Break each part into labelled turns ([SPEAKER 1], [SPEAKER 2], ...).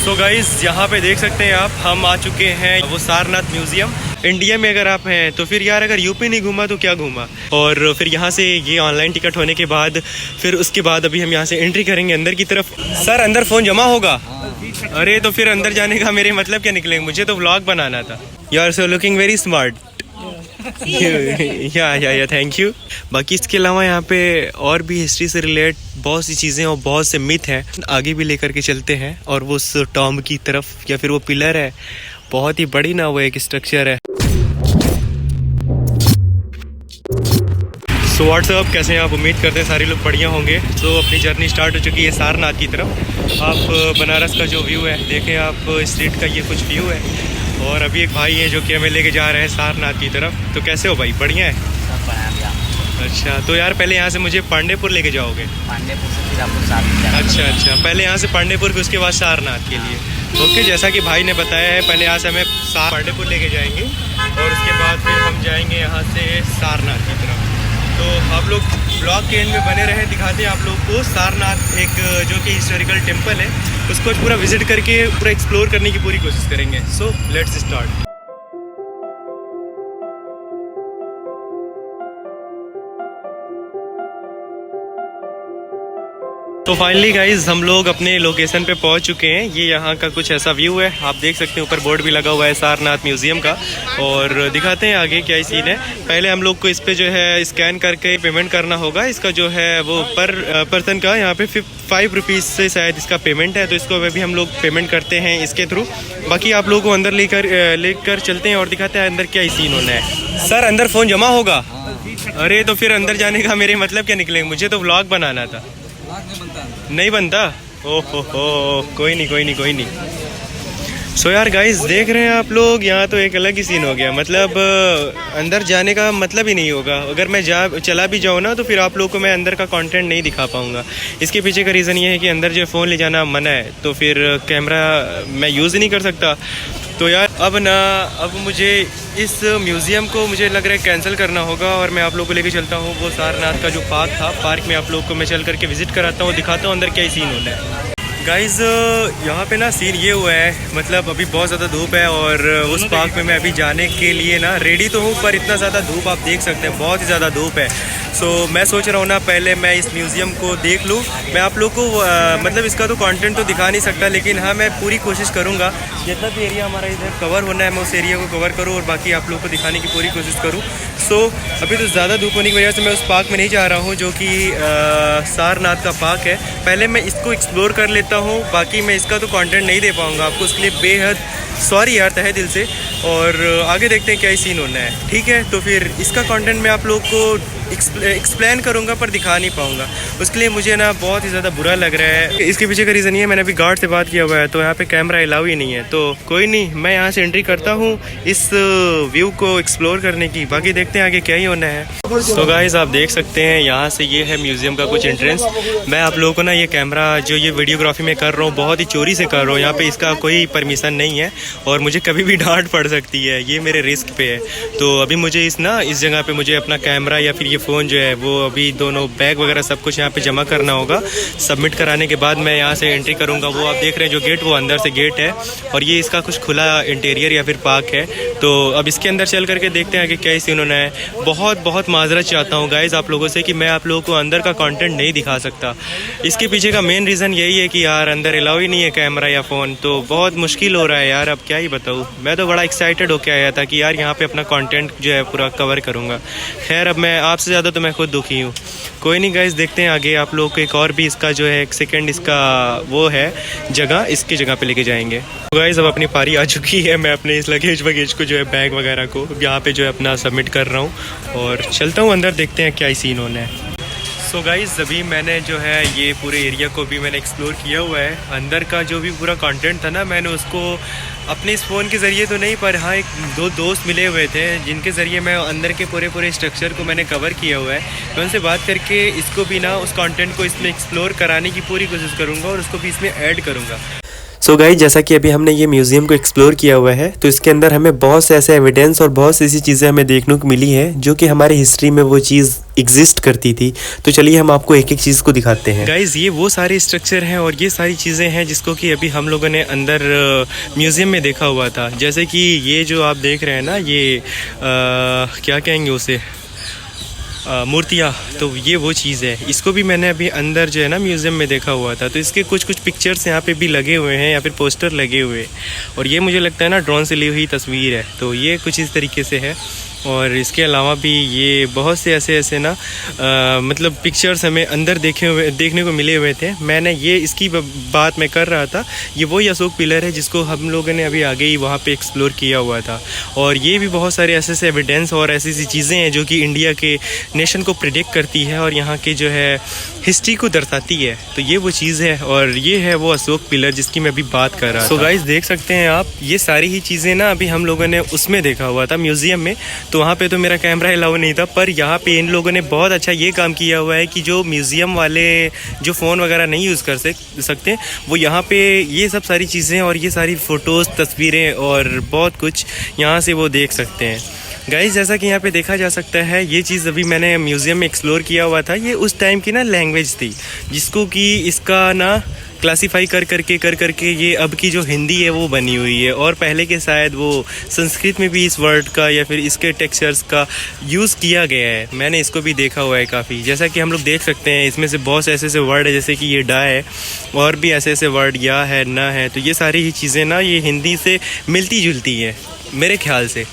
[SPEAKER 1] So guys यहाँ पे देख सकते हैं आप, हम आ चुके हैं वो सारनाथ म्यूजियम। इंडिया में अगर आप हैं तो फिर यार अगर यूपी नहीं घूमा तो क्या घूमा। और फिर यहाँ से ये ऑनलाइन टिकट होने के बाद फिर उसके बाद अभी हम यहाँ से एंट्री करेंगे अंदर की तरफ। सर अंदर फ़ोन जमा होगा? अरे तो फिर अंदर जाने का मेरे मतलब क्या निकलेंगे, मुझे तो व्लॉग बनाना था। You are so looking very smart. Yeah thank you. बाकी इसके अलावा यहाँ पे और भी हिस्ट्री से रिलेट बहुत सी चीज़ें और बहुत से मिथ हैं, आगे भी लेकर के चलते हैं। और वो उस टॉम्ब की तरफ या फिर वो पिलर है, बहुत ही बड़ी ना वो एक स्ट्रक्चर है। सो व्हाट्सअप, कैसे हैं आप? उम्मीद करते हैं सारे लोग बढ़िया होंगे। तो अपनी जर्नी स्टार्ट हो चुकी है सारनाथ की तरफ। आप बनारस का जो व्यू है देखें, आप स्ट्रीट का ये कुछ व्यू है। और अभी एक भाई है जो कि हमें लेके जा रहे हैं सारनाथ की तरफ। तो कैसे हो भाई? बढ़िया है। अच्छा, तो यार पहले यहाँ से मुझे पांडेपुर लेके जाओगे?
[SPEAKER 2] पांडेपुर से फिर आपको सारनाथ।
[SPEAKER 1] अच्छा, पहले यहाँ से पांडेपुर फिर उसके बाद सारनाथ के लिए। ओके, जैसा कि भाई ने बताया है, पहले यहाँ से हमें पांडेपुर लेके जाएंगे और उसके बाद फिर हम जाएंगे यहाँ से सारनाथ की तरफ। तो आप लोग ब्लॉग के एंड में बने रहे, दिखाते हैं आप लोग को सारनाथ एक जो कि हिस्टोरिकल टेम्पल है, उसको पूरा विजिट करके पूरा एक्सप्लोर करने की पूरी कोशिश करेंगे। So let's start. तो फाइनली गाइज हम लोग अपने लोकेशन पे पहुंच चुके हैं। ये यहाँ का कुछ ऐसा व्यू है, आप देख सकते हैं। ऊपर बोर्ड भी लगा हुआ है सारनाथ म्यूजियम का। और दिखाते हैं आगे क्या सीन है। पहले हम लोग को इस पे जो है स्कैन करके पेमेंट करना होगा। इसका जो है वो पर पर्सन का यहाँ पे 5 रुपीज़ से शायद इसका पेमेंट है। तो इसको अभी हम लोग पेमेंट करते हैं इसके थ्रू। बाकी आप लोगों को अंदर लेकर चलते हैं और दिखाते हैं अंदर क्या सीन होना है। सर अंदर फ़ोन जमा होगा? अरे तो फिर अंदर जाने का मेरे मतलब क्या निकलेंगे, मुझे तो व्लॉग बनाना था। नहीं बनता? ओहो कोई नहीं। सो यार गाइस देख रहे हैं आप लोग, यहाँ तो एक अलग ही सीन हो गया। मतलब अंदर जाने का मतलब ही नहीं होगा। अगर मैं चला भी जाऊँ ना तो फिर आप लोगों को मैं अंदर का कंटेंट नहीं दिखा पाऊँगा। इसके पीछे का रीज़न ये है कि अंदर जो फ़ोन ले जाना मना है, तो फिर कैमरा मैं यूज़ ही नहीं कर सकता। तो यार अब मुझे इस म्यूज़ियम को मुझे लग रहा है कैंसिल करना होगा और मैं आप लोगों को लेके चलता हूँ वो सारनाथ का जो पार्क था। पार्क में आप लोगों को मैं चल करके विज़िट कराता हूँ, दिखाता हूँ अंदर क्या सीन होना है। गाइज़ यहाँ पे ना सीन ये हुआ है, मतलब अभी बहुत ज़्यादा धूप है और उस पार्क में मैं अभी जाने के लिए ना रेडी तो हूँ, पर इतना ज़्यादा धूप आप देख सकते हैं, बहुत ही ज़्यादा धूप है। सो मैं सोच रहा हूँ ना पहले मैं इस म्यूज़ियम को देख लूँ। मैं आप लोग को मतलब इसका तो कंटेंट तो दिखा नहीं सकता, लेकिन हाँ मैं पूरी कोशिश करूँगा जितना भी एरिया हमारा इधर कवर होना है मैं उस एरिया को कवर करूँ और बाकी आप लोग को दिखाने की पूरी कोशिश करूँ। सो अभी तो ज़्यादा धूप होने की वजह से मैं उस पार्क में नहीं जा रहा हूँ जो कि सारनाथ का पार्क है। पहले मैं इसको एक्सप्लोर कर लेता हूँ, बाकी मैं इसका तो कंटेंट नहीं दे पाऊँगा आपको, उसके लिए बेहद सॉरी यार तहे दिल से। और आगे देखते हैं क्या सीन होना है, ठीक है? तो फिर इसका कंटेंट मैं आप लोग को एक्सप्लेन करूंगा पर दिखा नहीं पाऊंगा, उसके लिए मुझे ना बहुत ही ज़्यादा बुरा लग रहा है। इसके पीछे का रीज़न ये है, मैंने अभी गार्ड से बात किया हुआ है तो यहाँ पे कैमरा अलाउ ही नहीं है। तो कोई नहीं, मैं यहाँ से एंट्री करता हूँ इस व्यू को एक्सप्लोर करने की, बाकी देखते हैं आगे क्या ही होना है। तो गाइस आप देख सकते हैं यहाँ से ये है म्यूज़ियम का कुछ एंट्रेंस। मैं आप लोगों को ना ये कैमरा जो ये वीडियोग्राफी में कर रहा हूँ बहुत ही चोरी से कर रहा हूँ, यहाँ पे इसका कोई परमिशन नहीं है और मुझे कभी भी डांट पड़ सकती है, ये मेरे रिस्क पे है। तो अभी मुझे इस जगह पे मुझे अपना कैमरा या फिर ये फ़ोन जो है वो अभी दोनों बैग वगैरह सब कुछ यहाँ पे जमा करना होगा। सबमिट कराने के बाद मैं यहाँ से एंट्री करूँगा। वो आप देख रहे हैं जो गेट, वो अंदर से गेट है और ये इसका कुछ खुला इंटीरियर या फिर पार्क है। तो अब इसके अंदर चल करके देखते हैं कि क्या सीन होना है। बहुत माजरत चाहता हूँ गाइज आप लोगों से कि मैं आप लोगों को अंदर का कंटेंट नहीं दिखा सकता। इसके पीछे का मेन रीज़न यही है कि यार अंदर अलाउ ही नहीं है कैमरा या फ़ोन, तो बहुत मुश्किल हो रहा है यार। अब क्या ही बताऊँ, मैं तो बड़ा एक्साइटेड होकर आया था कि यार यहाँ पे अपना कंटेंट जो है पूरा कवर करूँगा। खैर अब मैं आपसे ज़्यादा तो मैं खुद दुखी हूँ। कोई नहीं गाइज, देखते हैं आगे। आप लोग को एक और भी इसका जो है एक सेकेंड इसका वो है जगह, इसकी जगह पे लेके जाएंगे। तो गाइज अब अपनी पारी आ चुकी है, मैं अपने इस लगेज को जो है बैग वगैरह को यहाँ पे जो है अपना सबमिट कर रहा हूँ और चलता हूँ अंदर, देखते हैं क्या सीन होना है। सो गाइज़ अभी मैंने जो है ये पूरे एरिया को भी मैंने एक्सप्लोर किया हुआ है। अंदर का जो भी पूरा कंटेंट था ना, मैंने उसको अपने इस फ़ोन के ज़रिए तो नहीं, पर हाँ एक दो दोस्त मिले हुए थे जिनके ज़रिए मैं अंदर के पूरे स्ट्रक्चर को मैंने कवर किया हुआ है। मैं उनसे बात करके इसको भी ना उस कंटेंट को इसमें एक्सप्लोर कराने की पूरी कोशिश करूँगा और उसको भी इसमें ऐड करूँगा। सो गाइस, जैसा कि अभी हमने ये म्यूजियम को एक्सप्लोर किया हुआ है, तो इसके अंदर हमें बहुत से ऐसे एविडेंस और बहुत सी ऐसी चीज़ें हमें देखने को मिली है जो कि हमारी हिस्ट्री में वो चीज़ एग्जिस्ट करती थी। तो चलिए हम आपको एक एक चीज़ को दिखाते हैं। गाइस, ये वो सारे स्ट्रक्चर हैं और ये सारी चीज़ें हैं जिसको कि अभी हम लोगों ने अंदर म्यूज़ियम में देखा हुआ था। जैसे कि ये जो आप देख रहे हैं ना, ये क्या कहेंगे उसे, मूर्तियाँ, तो ये वो चीज़ है। इसको भी मैंने अभी अंदर जो है ना म्यूज़ियम में देखा हुआ था। तो इसके कुछ कुछ पिक्चर्स यहाँ पे भी लगे हुए हैं या फिर पोस्टर लगे हुए हैं, और ये मुझे लगता है ना ड्रोन से ली हुई तस्वीर है। तो ये कुछ इस तरीके से है। और इसके अलावा भी ये बहुत से ऐसे ना मतलब पिक्चर्स हमें अंदर देखने को मिले हुए थे। मैंने ये इसकी बात मैं कर रहा था, ये वही अशोक पिलर है जिसको हम लोगों ने अभी आगे ही वहाँ पे एक्सप्लोर किया हुआ था। और ये भी बहुत सारे ऐसे एविडेंस और ऐसी चीज़ें हैं जो कि इंडिया के नेशन को प्रिडिक्ट करती है और यहाँ के जो है हिस्ट्री को दर्शाती है। तो ये वो चीज़ है और ये है वो अशोक पिलर जिसकी मैं अभी बात कर रहा था। सो गाइस, देख सकते हैं आप, ये सारी ही चीज़ें ना अभी हम लोगों ने उसमें देखा हुआ था म्यूज़ियम में। तो वहाँ पे तो मेरा कैमरा अलाउ नहीं था, पर यहाँ पे इन लोगों ने बहुत अच्छा ये काम किया हुआ है कि जो म्यूज़ियम वाले जो फ़ोन वगैरह नहीं यूज़ कर सकते, वो यहाँ पे ये सब सारी चीज़ें और ये सारी फ़ोटोज़, तस्वीरें और बहुत कुछ यहाँ से वो देख सकते हैं। गाइस, जैसा कि यहाँ पे देखा जा सकता है, ये चीज़ अभी मैंने म्यूज़ियम में एक्सप्लोर किया हुआ था। ये उस टाइम की ना लैंग्वेज थी जिसको कि इसका ना क्लासीफाई कर करके ये अब की जो हिंदी है वो बनी हुई है। और पहले के शायद वो संस्कृत में भी इस वर्ड का या फिर इसके टेक्सचर्स का यूज़ किया गया है। मैंने इसको भी देखा हुआ है काफ़ी। जैसा कि हम लोग देख सकते हैं, इसमें से बहुत से ऐसे वर्ड है, जैसे कि ये डा है और भी ऐसे वर्ड या है, ना है। तो ये सारी ही चीज़ें ना ये हिंदी से मिलती जुलती है मेरे ख्याल से।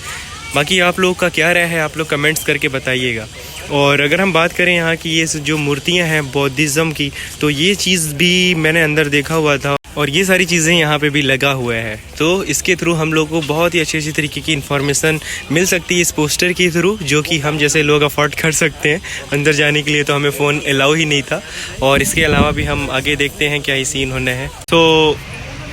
[SPEAKER 1] बाकी आप लोग का क्या राय है, आप लोग कमेंट्स करके बताइएगा। और अगर हम बात करें यहाँ की ये जो मूर्तियाँ हैं बौद्धिज़्म की, तो ये चीज़ भी मैंने अंदर देखा हुआ था और ये सारी चीज़ें यहाँ पे भी लगा हुआ है। तो इसके थ्रू हम लोग को बहुत ही अच्छी तरीके की इन्फॉर्मेशन मिल सकती है इस पोस्टर के थ्रू, जो कि हम जैसे लोग अफोर्ड कर सकते हैं। अंदर जाने के लिए तो हमें फ़ोन अलाउ ही नहीं था। और इसके अलावा भी हम आगे देखते हैं क्या ही सीन होने हैं। तो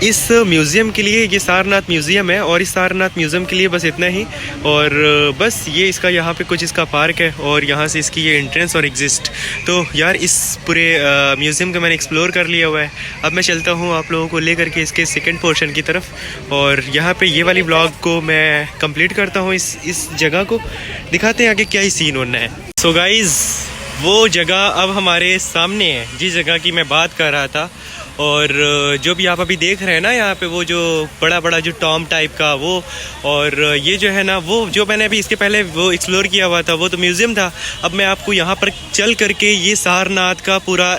[SPEAKER 1] इस म्यूज़ियम के लिए, ये सारनाथ म्यूज़ियम है और इस सारनाथ म्यूज़ियम के लिए बस इतना ही। और बस ये इसका यहाँ पे कुछ इसका पार्क है और यहाँ से इसकी ये एंट्रेंस और एग्जिस्ट। तो यार, इस पूरे म्यूज़ियम को मैंने एक्सप्लोर कर लिया हुआ है। अब मैं चलता हूँ आप लोगों को लेकर के इसके सेकंड पोर्शन की तरफ, और यहाँ पे ये वाली व्लॉग को मैं कंप्लीट करता हूँ। इस जगह को दिखाते हैं आगे क्या ही सीन होना है। सो गाइज़, वो जगह अब हमारे सामने है जिस जगह की मैं बात कर रहा था। और जो भी आप अभी देख रहे हैं ना यहाँ पे, वो जो बड़ा जो टॉम टाइप का वो, और ये जो है ना वो जो मैंने अभी इसके पहले वो एक्सप्लोर किया हुआ था, वो तो म्यूज़ियम था। अब मैं आपको यहाँ पर चल करके ये सारनाथ का पूरा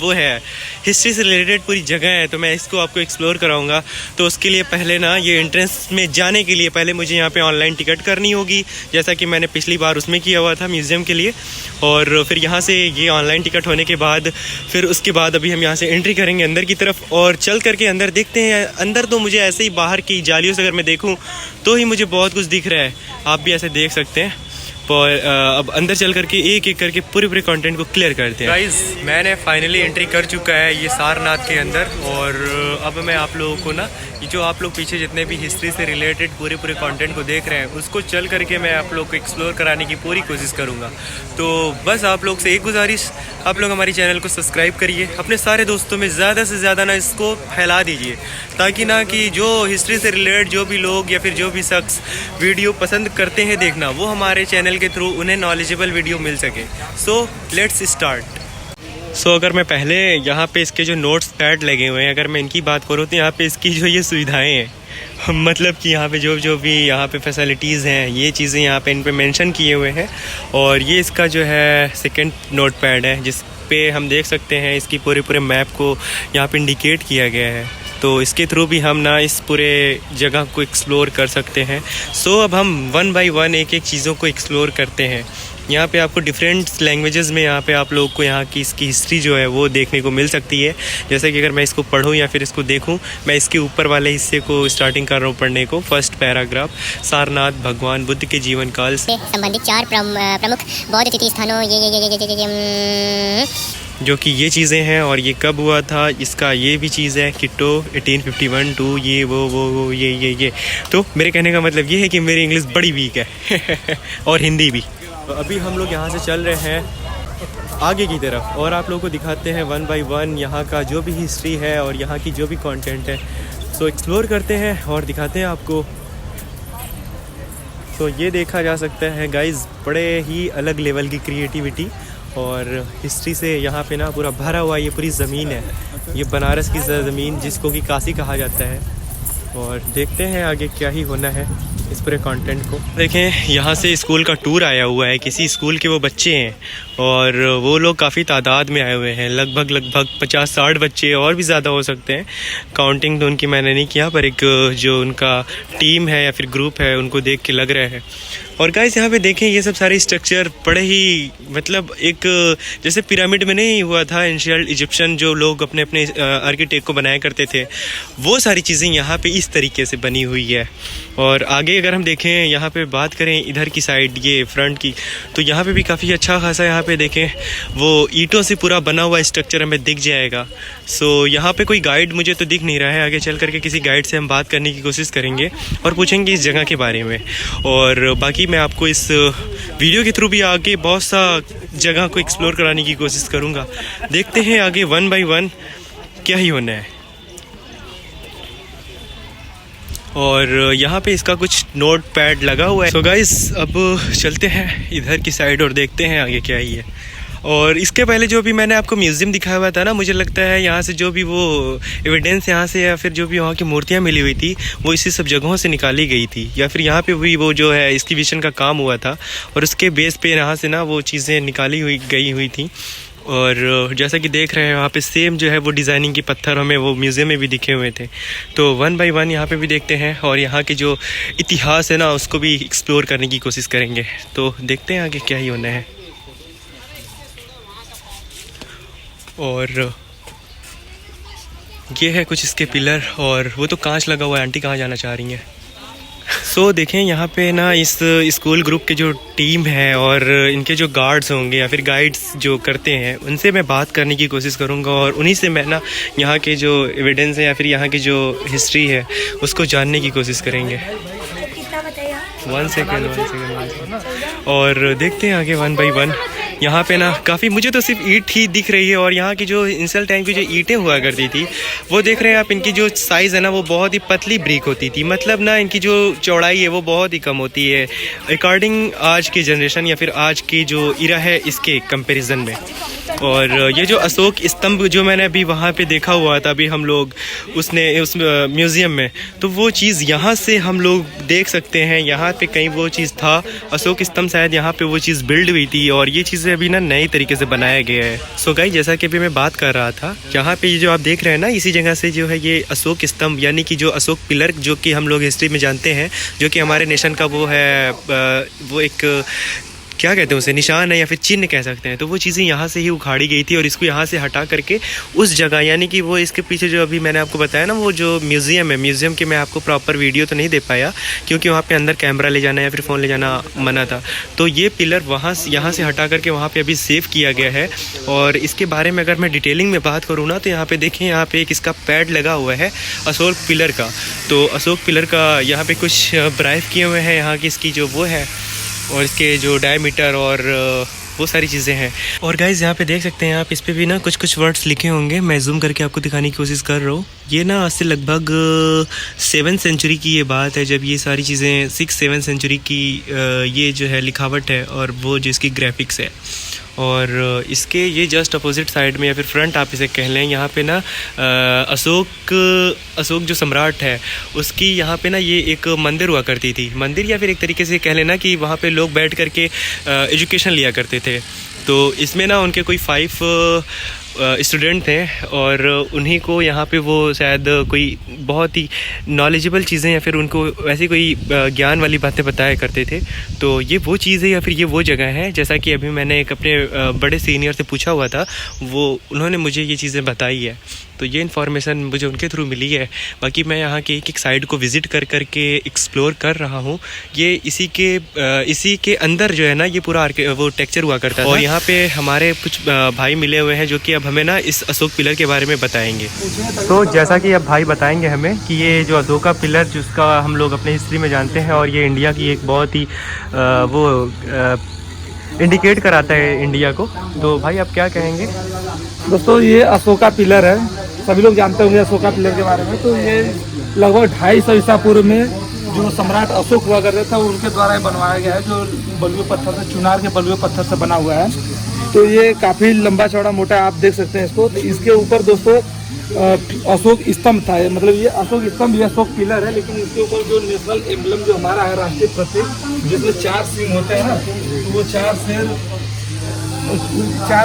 [SPEAKER 1] वो है, हिस्ट्री से रिलेटेड पूरी जगह है, तो मैं इसको आपको एक्सप्लोर कराऊंगा। तो उसके लिए पहले ना ये एंट्रेंस में जाने के लिए पहले मुझे यहाँ पे ऑनलाइन टिकट करनी होगी, जैसा कि मैंने पिछली बार उसमें किया हुआ था म्यूज़ियम के लिए। और फिर यहाँ से ये ऑनलाइन टिकट होने के बाद फिर उसके बाद अभी हम यहाँ से एंट्री करेंगे अंदर की तरफ और चल करके अंदर देखते हैं। अंदर तो मुझे ऐसे ही बाहर की जालियों से अगर मैं देखूँ तो ही मुझे बहुत कुछ दिख रहा है, आप भी ऐसे देख सकते हैं। पर अब अंदर चल करके एक एक करके पूरे कंटेंट को क्लियर करते हैं। गाइस, मैंने फाइनली एंट्री कर चुका है ये सारनाथ के अंदर, और अब मैं आप लोगों को ना ये जो आप लोग पीछे जितने भी हिस्ट्री से रिलेटेड पूरे कंटेंट को देख रहे हैं, उसको चल करके मैं आप लोग को एक्सप्लोर कराने की पूरी कोशिश करूँगा। तो बस आप लोग से एक गुजारिश, आप लोग हमारी चैनल को सब्सक्राइब करिए, अपने सारे दोस्तों में ज़्यादा से ज़्यादा ना इसको फैला दीजिए, ताकि ना कि जो हिस्ट्री से रिलेटेड जो भी लोग या फिर जो भी शख्स वीडियो पसंद करते हैं देखना, वो हमारे चैनल के थ्रू उन्हें नॉलेजेबल वीडियो मिल सके। So let's start. सो अगर मैं पहले यहाँ पे इसके जो नोट्स पैड लगे हुए हैं, अगर मैं इनकी बात करूँ तो यहाँ पे इसकी जो ये सुविधाएं हैं, मतलब कि यहाँ पे जो भी यहाँ पे फैसिलिटीज़ हैं, ये चीज़ें यहाँ पे इन पे मेंशन किए हुए हैं। और ये इसका जो है सेकंड नोट पैड है, जिस पे हम देख सकते हैं इसकी पूरे मैप को यहाँ पे इंडिकेट किया गया है। तो इसके थ्रू भी हम ना इस पूरे जगह को एक्सप्लोर कर सकते हैं। सो अब हम 1 बाय 1 एक चीज़ों को एक्सप्लोर करते हैं। यहाँ पे आपको डिफरेंट लैंग्वेजेस में यहाँ पे आप लोग को यहाँ की इसकी हिस्ट्री जो है वो देखने को मिल सकती है। जैसे कि अगर मैं इसको पढूँ या फिर इसको देखूँ, मैं इसके ऊपर वाले हिस्से को स्टार्टिंग कर रहा हूँ पढ़ने को। फर्स्ट पैराग्राफ, सारनाथ भगवान बुद्ध के जीवन काल से
[SPEAKER 3] संबंधित 4 प्रमुख बौद्ध तीर्थ स्थानों
[SPEAKER 1] जो कि ये चीज़ें हैं और ये कब हुआ था, इसका ये भी चीज़ है किट्टो 1851 टू ये वो ये। तो मेरे कहने का मतलब ये है कि मेरी इंग्लिश बड़ी वीक है और हिंदी भी। तो अभी हम लोग यहाँ से चल रहे हैं आगे की तरफ और आप लोगों को दिखाते हैं 1 बाय 1 यहाँ का जो भी हिस्ट्री है और यहाँ की जो भी कंटेंट है सो एक्सप्लोर करते हैं और दिखाते हैं आपको। तो ये देखा जा सकता है गाइज़, बड़े ही अलग लेवल की क्रिएटिविटी और हिस्ट्री से यहाँ पे ना पूरा भरा हुआ ये पूरी ज़मीन है। ये बनारस की ज़मीन जिसको कि काशी कहा जाता है। और देखते हैं आगे क्या ही होना है इस पूरे कंटेंट को। देखें, यहाँ से स्कूल का टूर आया हुआ है, किसी स्कूल के वो बच्चे हैं और वो लोग काफ़ी तादाद में आए हुए हैं, लगभग 50-60 बच्चे और भी ज़्यादा हो सकते हैं। काउंटिंग तो उनकी मैंने नहीं किया, पर एक जो उनका टीम है या फिर ग्रुप है उनको देख के लग रहा है। और गाइस यहाँ पे देखें, ये सब सारे स्ट्रक्चर बड़े ही मतलब एक जैसे पिरामिड में नहीं हुआ था एंशिएंट इजिप्शियन जो लोग अपने अपने आर्किटेक्ट को बनाया करते थे, वो सारी चीज़ें यहाँ पे इस तरीके से बनी हुई है। और आगे अगर हम देखें, यहाँ पे बात करें इधर की साइड, ये फ्रंट की, तो यहाँ पे भी काफ़ी अच्छा खासा यहाँ पे देखें वो ईंटों से पूरा बना हुआ स्ट्रक्चर हमें दिख जाएगा। सो यहाँ पे कोई गाइड मुझे तो दिख नहीं रहा है। आगे चल करके किसी गाइड से हम बात करने की कोशिश करेंगे और पूछेंगे इस जगह के बारे में। और बाकी मैं आपको इस वीडियो के थ्रू भी आगे बहुत सा जगह को एक्सप्लोर कराने की कोशिश करूँगा। देखते हैं आगे 1 बाय 1 क्या ही होना है। और यहाँ पे इसका कुछ नोट पैड लगा हुआ है। सो गाइस, अब चलते हैं इधर की साइड और देखते हैं आगे क्या ही है। और इसके पहले जो भी मैंने आपको म्यूज़ियम दिखाया हुआ था ना, मुझे लगता है यहाँ से जो भी वो एविडेंस यहाँ से या फिर जो भी वहाँ की मूर्तियाँ मिली हुई थी वो इसी सब जगहों से निकाली गई थी, या फिर यहाँ पे भी वो जो है एक्सकैवेशन का काम हुआ था और उसके बेस पे यहाँ से ना वो चीज़ें निकाली गई थी। और जैसा कि देख रहे हैं वहाँ पे सेम जो है वो डिज़ाइनिंग के पत्थर हमें वो म्यूज़ियम में भी दिखे हुए थे। तो 1 बाय 1 यहाँ पे भी देखते हैं और यहाँ के जो इतिहास है ना उसको भी एक्सप्लोर करने की कोशिश करेंगे। तो देखते हैं आगे क्या ही होना है। और ये है कुछ इसके पिलर, और वो तो कांच लगा हुआ है। आंटी कहाँ जाना चाह रही हैं? सो देखें, यहाँ पे ना इस स्कूल ग्रुप के जो टीम है और इनके जो गार्ड्स होंगे या फिर गाइड्स जो करते हैं उनसे मैं बात करने की कोशिश करूँगा और उन्हीं से मैं ना यहाँ के जो एविडेंस है या फिर यहाँ की जो हिस्ट्री है उसको जानने की कोशिश करेंगे। 1 सेकेंड। और देखते हैं आगे 1 बाय 1। यहाँ पे ना काफ़ी, मुझे तो सिर्फ ईंट ही दिख रही है और यहाँ की जो इंसल टाइम की जो ईंटें हुआ करती थी वो देख रहे हैं आप, इनकी जो साइज़ है ना वो बहुत ही पतली ब्रिक होती थी। मतलब ना इनकी जो चौड़ाई है वो बहुत ही कम होती है अकॉर्डिंग आज की जनरेशन या फिर आज की जो इरा है इसके कंपैरिजन में। और ये जो अशोक स्तंभ जो मैंने अभी वहाँ पे देखा हुआ था अभी हम लोग उस म्यूज़ियम में, तो वो चीज़ यहाँ से हम लोग देख सकते हैं। यहाँ पे कहीं वो चीज़ था, अशोक स्तंभ शायद यहाँ पे वो चीज़ बिल्ड हुई थी और ये चीज़ें अभी ना नई तरीके से बनाया गया है। सो गाइस, जैसा कि अभी मैं बात कर रहा था, यहाँ पे ये जो आप देख रहे हैं ना, इसी जगह से जो है ये अशोक स्तंभ यानी कि जो अशोक पिलर जो कि हम लोग हिस्ट्री में जानते हैं, जो कि हमारे नेशन का वो है, वो एक क्या कहते हैं उसे, निशान है या फिर चिन्ह कह सकते हैं। तो वो चीज़ें यहाँ से ही उखाड़ी गई थी और इसको यहाँ से हटा करके उस जगह, यानी कि वो इसके पीछे जो अभी मैंने आपको बताया ना वो जो म्यूज़ियम है, म्यूज़ियम के मैं आपको प्रॉपर वीडियो तो नहीं दे पाया क्योंकि वहाँ पे अंदर कैमरा ले जाना या फिर फ़ोन ले जाना मना था। तो ये पिलर यहाँ से हटा करके वहाँ पर अभी सेव किया गया है। और इसके बारे में अगर मैं डिटेलिंग में बात करूँ ना, तो यहाँ पर देखें, यहाँ पर एक इसका पैड लगा हुआ है अशोक पिलर का। तो अशोक पिलर का यहाँ पर कुछ ब्राइव किए हुए हैं यहाँ की इसकी जो वो है और इसके जो डायमीटर और वो सारी चीज़ें हैं। और गाइज़ यहाँ पे देख सकते हैं आप, इस पे भी ना कुछ वर्ड्स लिखे होंगे। मैं जूम करके आपको दिखाने की कोशिश कर रहा हूँ। ये ना आज से लगभग 7th सेंचुरी की ये बात है, जब ये सारी चीज़ें 6-7 सेंचुरी की ये जो है लिखावट है और वो जो इसकी ग्राफिक्स है। और इसके ये जस्ट अपोजिट साइड में या फिर फ्रंट आप इसे कह लें, यहाँ पे ना अशोक जो सम्राट है उसकी यहाँ पे ना ये एक मंदिर हुआ करती थी। मंदिर या फिर एक तरीके से कह लेना कि वहाँ पे लोग बैठ करके एजुकेशन लिया करते थे। तो इसमें ना उनके कोई 5 स्टूडेंट थे और उन्हीं को यहाँ पे वो शायद कोई बहुत ही नॉलेजेबल चीज़ें या फिर उनको वैसी कोई ज्ञान वाली बातें बताया करते थे। तो ये वो चीज़ है या फिर ये वो जगह है, जैसा कि अभी मैंने एक अपने बड़े सीनियर से पूछा हुआ था, वो उन्होंने मुझे ये चीज़ें बताई है। तो ये इन्फॉर्मेशन मुझे उनके थ्रू मिली है। बाकी मैं यहाँ के एक साइड को विज़िट कर के एक्सप्लोर कर रहा हूँ। ये इसी के अंदर जो है ना ये पूरा वो टेक्चर हुआ करता था। और यहाँ पे हमारे कुछ भाई मिले हुए हैं जो कि अब हमें ना इस अशोक पिलर के बारे में बताएंगे। तो जैसा कि अब भाई बताएंगे हमें कि ये जो अशोका पिलर जिसका हम लोग अपने हिस्ट्री में जानते हैं और ये इंडिया की एक बहुत ही इंडिकेट कराता है इंडिया को। तो भाई आप क्या कहेंगे?
[SPEAKER 4] दोस्तों, ये अशोका पिलर है, सभी लोग जानते होंगे अशोका पिलर के बारे में। तो ये लगभग 250 ईसा पूर्व में जो सम्राट अशोक हुआ करते थे उनके द्वारा ये बनवाया गया है, जो बलुए पत्थर से, चुनार के बलुए पत्थर से बना हुआ है। तो ये काफ़ी लंबा चौड़ा मोटा है, आप देख सकते हैं इसको। तो इसके ऊपर दोस्तों अशोक स्तंभ था, मतलब ये अशोक स्तंभ, ये अशोक पिलर है, लेकिन इसके ऊपर जो नेशनल एम्बलम जो हमारा है, राष्ट्रीय प्रतीक, जिसमें 4 सिंह होते हैं ना, तो वो 4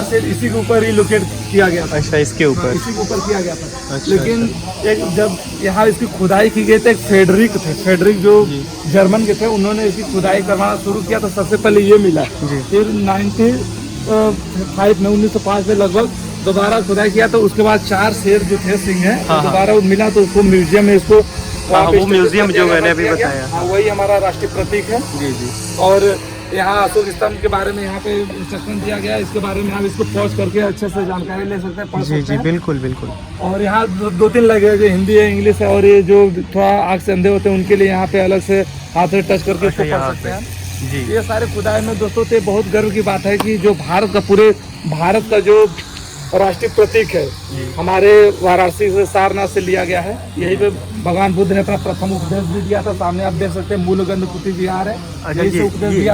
[SPEAKER 4] शेर इसी के ऊपर ही लोकेट किया गया था।
[SPEAKER 1] अच्छा, इसके ऊपर
[SPEAKER 4] इसी के ऊपर किया गया था।
[SPEAKER 1] अच्छा,
[SPEAKER 4] लेकिन एक जब यहाँ इसकी खुदाई की गई तो एक फेडरिक जो जर्मन के थे, उन्होंने इसकी खुदाई करवाना शुरू किया तो सबसे पहले ये मिला। फिर 1905 में लगभग दोबारा खुदाई किया तो उसके बाद 4 शेर जो थे सिंह है, दोबारा मिला तो उसको म्यूजियम में इसको
[SPEAKER 1] वो म्यूजियम जो मैंने अभी बताया,
[SPEAKER 4] हाँ, वही हमारा राष्ट्रीय प्रतीक है।
[SPEAKER 1] जी। और
[SPEAKER 4] यहाँ अशोक स्तंभ के बारे में यहाँ पे इंस्ट्रक्शन दिया गया है, इसके बारे में आप इसको पॉज करके अच्छे से जानकारी ले सकते हैं, पढ़ सकते हैं। बिल्कुल। और यहाँ 2-3 लगे जो हिंदी है, इंग्लिश है, और ये जो थोड़ा आँख से अंधे होते हैं उनके लिए यहाँ पे अलग से हाथ से टच करके इसको पढ़ सकते हैं जी। ये सारे खुदाई में दोस्तों तो बहुत गर्व की बात है कि जो भारत का, पूरे भारत का जो राष्ट्रीय प्रतीक है, हमारे वाराणसी से, सारनाथ से लिया गया है। यही पे भगवान बुद्ध ने अपना प्रथम उपदेश भी दिया था। सामने आप देख सकते हैं मूलगंध कुटी विहार है,